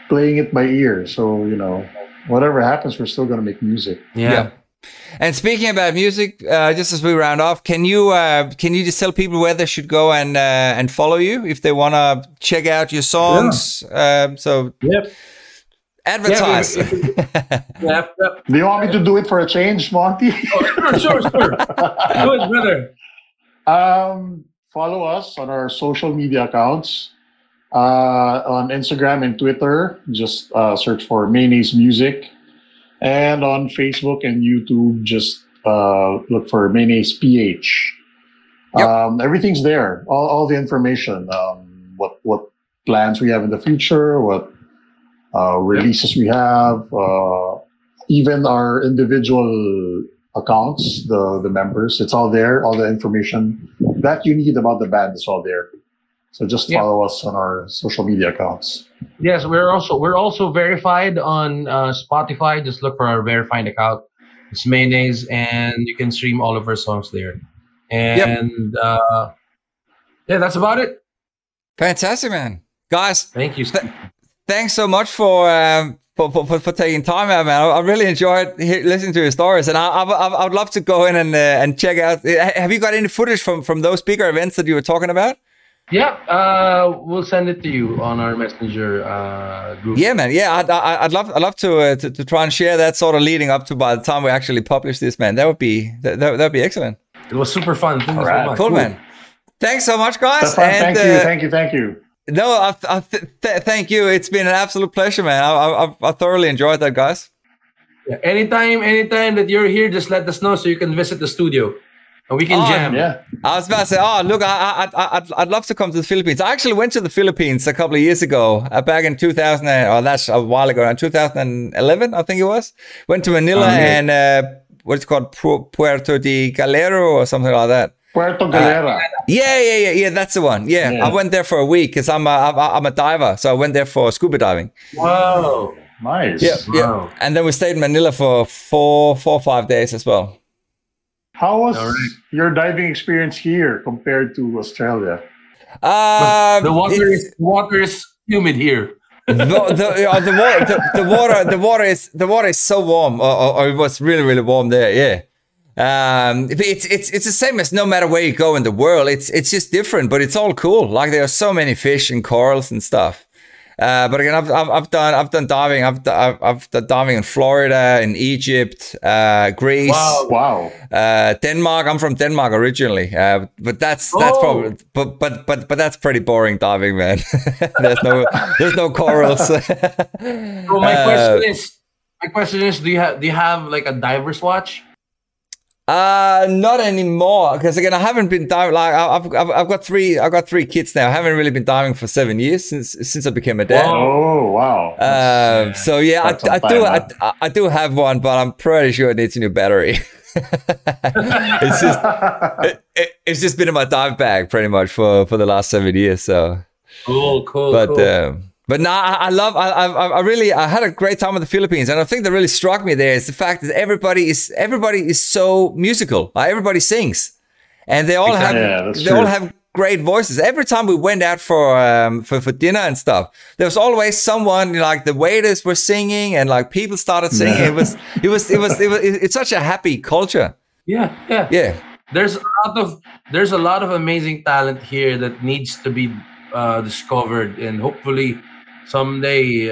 playing it by ear. So, you know, whatever happens, we're still going to make music. Yeah. And speaking about music, just as we round off, can you just tell people where they should go and follow you if they want to check out your songs? Advertise. Do you want me to do it for a change, Monty? Sure. Do it, brother. Follow us on our social media accounts. On Instagram and Twitter, just search for Mayonnaise Music. And on Facebook and YouTube, just look for Mayonnaise PH. Everything's there. All the information. What plans we have in the future. What releases we have. Even our individual accounts, the members. It's all there. All the information that you need about the band is all there. So just follow us on our social media accounts. Yes, we're also verified on Spotify. Just look for our verified account. It's Mayonnaise, and you can stream all of our songs there. And that's about it. Fantastic, man. Guys, thank you. Thanks so much for taking time out, man. I really enjoyed listening to your stories, and I would love to go in and check out. Have you got any footage from those bigger events that you were talking about? Yeah, we'll send it to you on our messenger group. Yeah, man. Yeah, I'd love to try and share that sort of leading up to by the time we actually publish this, man. That would be excellent. It was super fun. Thank you so much. Cool, man. Thanks so much, guys. And, thank you. No, thank you. It's been an absolute pleasure, man. I thoroughly enjoyed that, guys. Yeah, anytime that you're here, just let us know so you can visit the studio. And we can jam. Yeah. I was about to say, look, I'd love to come to the Philippines. I actually went to the Philippines a couple of years ago, back in 2000. That's a while ago, in 2011, I think it was. Went to Manila and what's it called, Puerto de Galero or something like that. Puerto Galera. Yeah, that's the one. Yeah, I went there for a week because I'm a diver, so I went there for scuba diving. Wow, nice. Yeah. And then we stayed in Manila for 4 or 5 days as well. How was your diving experience here compared to Australia? The water is humid here. the water is so warm, or it was really warm there. Yeah. It's the same as no matter where you go in the world. It's just different, but it's all cool. Like there are so many fish and corals and stuff. But again, I've done diving. I've done diving in Florida, in Egypt, Greece. Wow. Denmark. I'm from Denmark originally. But that's probably but that's pretty boring diving, man. there's no corals. Well, my question is, do you have like a diver's watch? Not anymore, because again, I haven't been diving. Like I've got three kids now. I haven't really been diving for 7 years since I became a dad. Oh wow! So yeah, I do have one, but I'm pretty sure it needs a new battery. it's just been in my dive bag pretty much for the last 7 years. So cool. But no, I had a great time in the Philippines, and I think that really struck me there is the fact that everybody is so musical. Everybody sings, and they all have great voices. Every time we went out for dinner and stuff, there was always someone, like the waiters were singing, and like people started singing. It's such a happy culture. Yeah. There's a lot of amazing talent here that needs to be discovered, and hopefully someday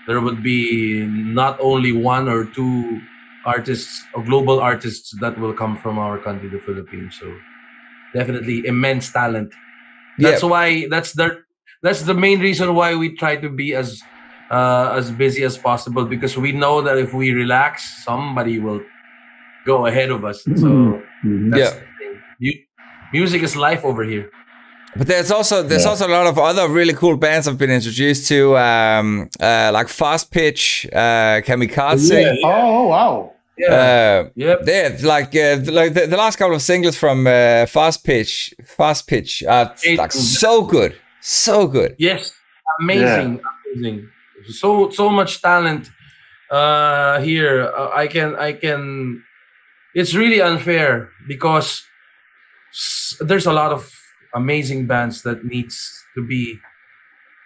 there would be not only 1 or 2 artists or global artists that will come from our country, the Philippines. So definitely immense talent That's why that's the main reason why we try to be as busy as possible, because we know that if we relax, somebody will go ahead of us. So that's the thing. Music is life over here. But there's also a lot of other really cool bands I've been introduced to, like Fast Pitch, Kamikaze. Oh wow! They're like the last couple of singles from Fast Pitch are like so good. Yes, amazing. So much talent here. I can. It's really unfair because there's a lot of amazing bands that needs to be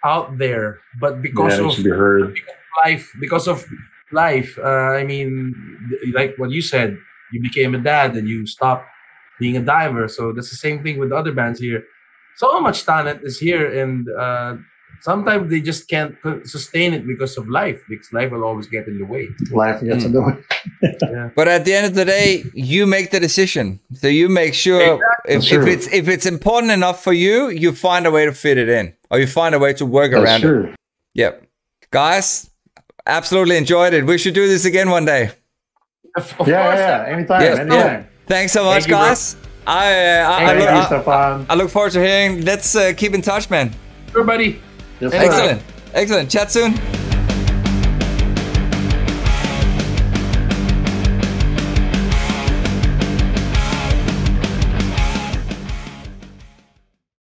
out there, but because of life, I mean, like what you said, you became a dad and you stopped being a diver. So that's the same thing with other bands here. So much talent is here, and sometimes they just can't sustain it because of life, because life will always get in the way. Life gets in the way. But at the end of the day, you make the decision. So you make sure if it's important enough for you, you find a way to fit it in, or you find a way to work around it. Yep. Guys, absolutely enjoyed it. We should do this again one day. Of course. Anytime. Anytime. Thanks so much, guys. I look forward to hearing. Let's keep in touch, man. Sure, buddy. Yes, excellent. Chat soon.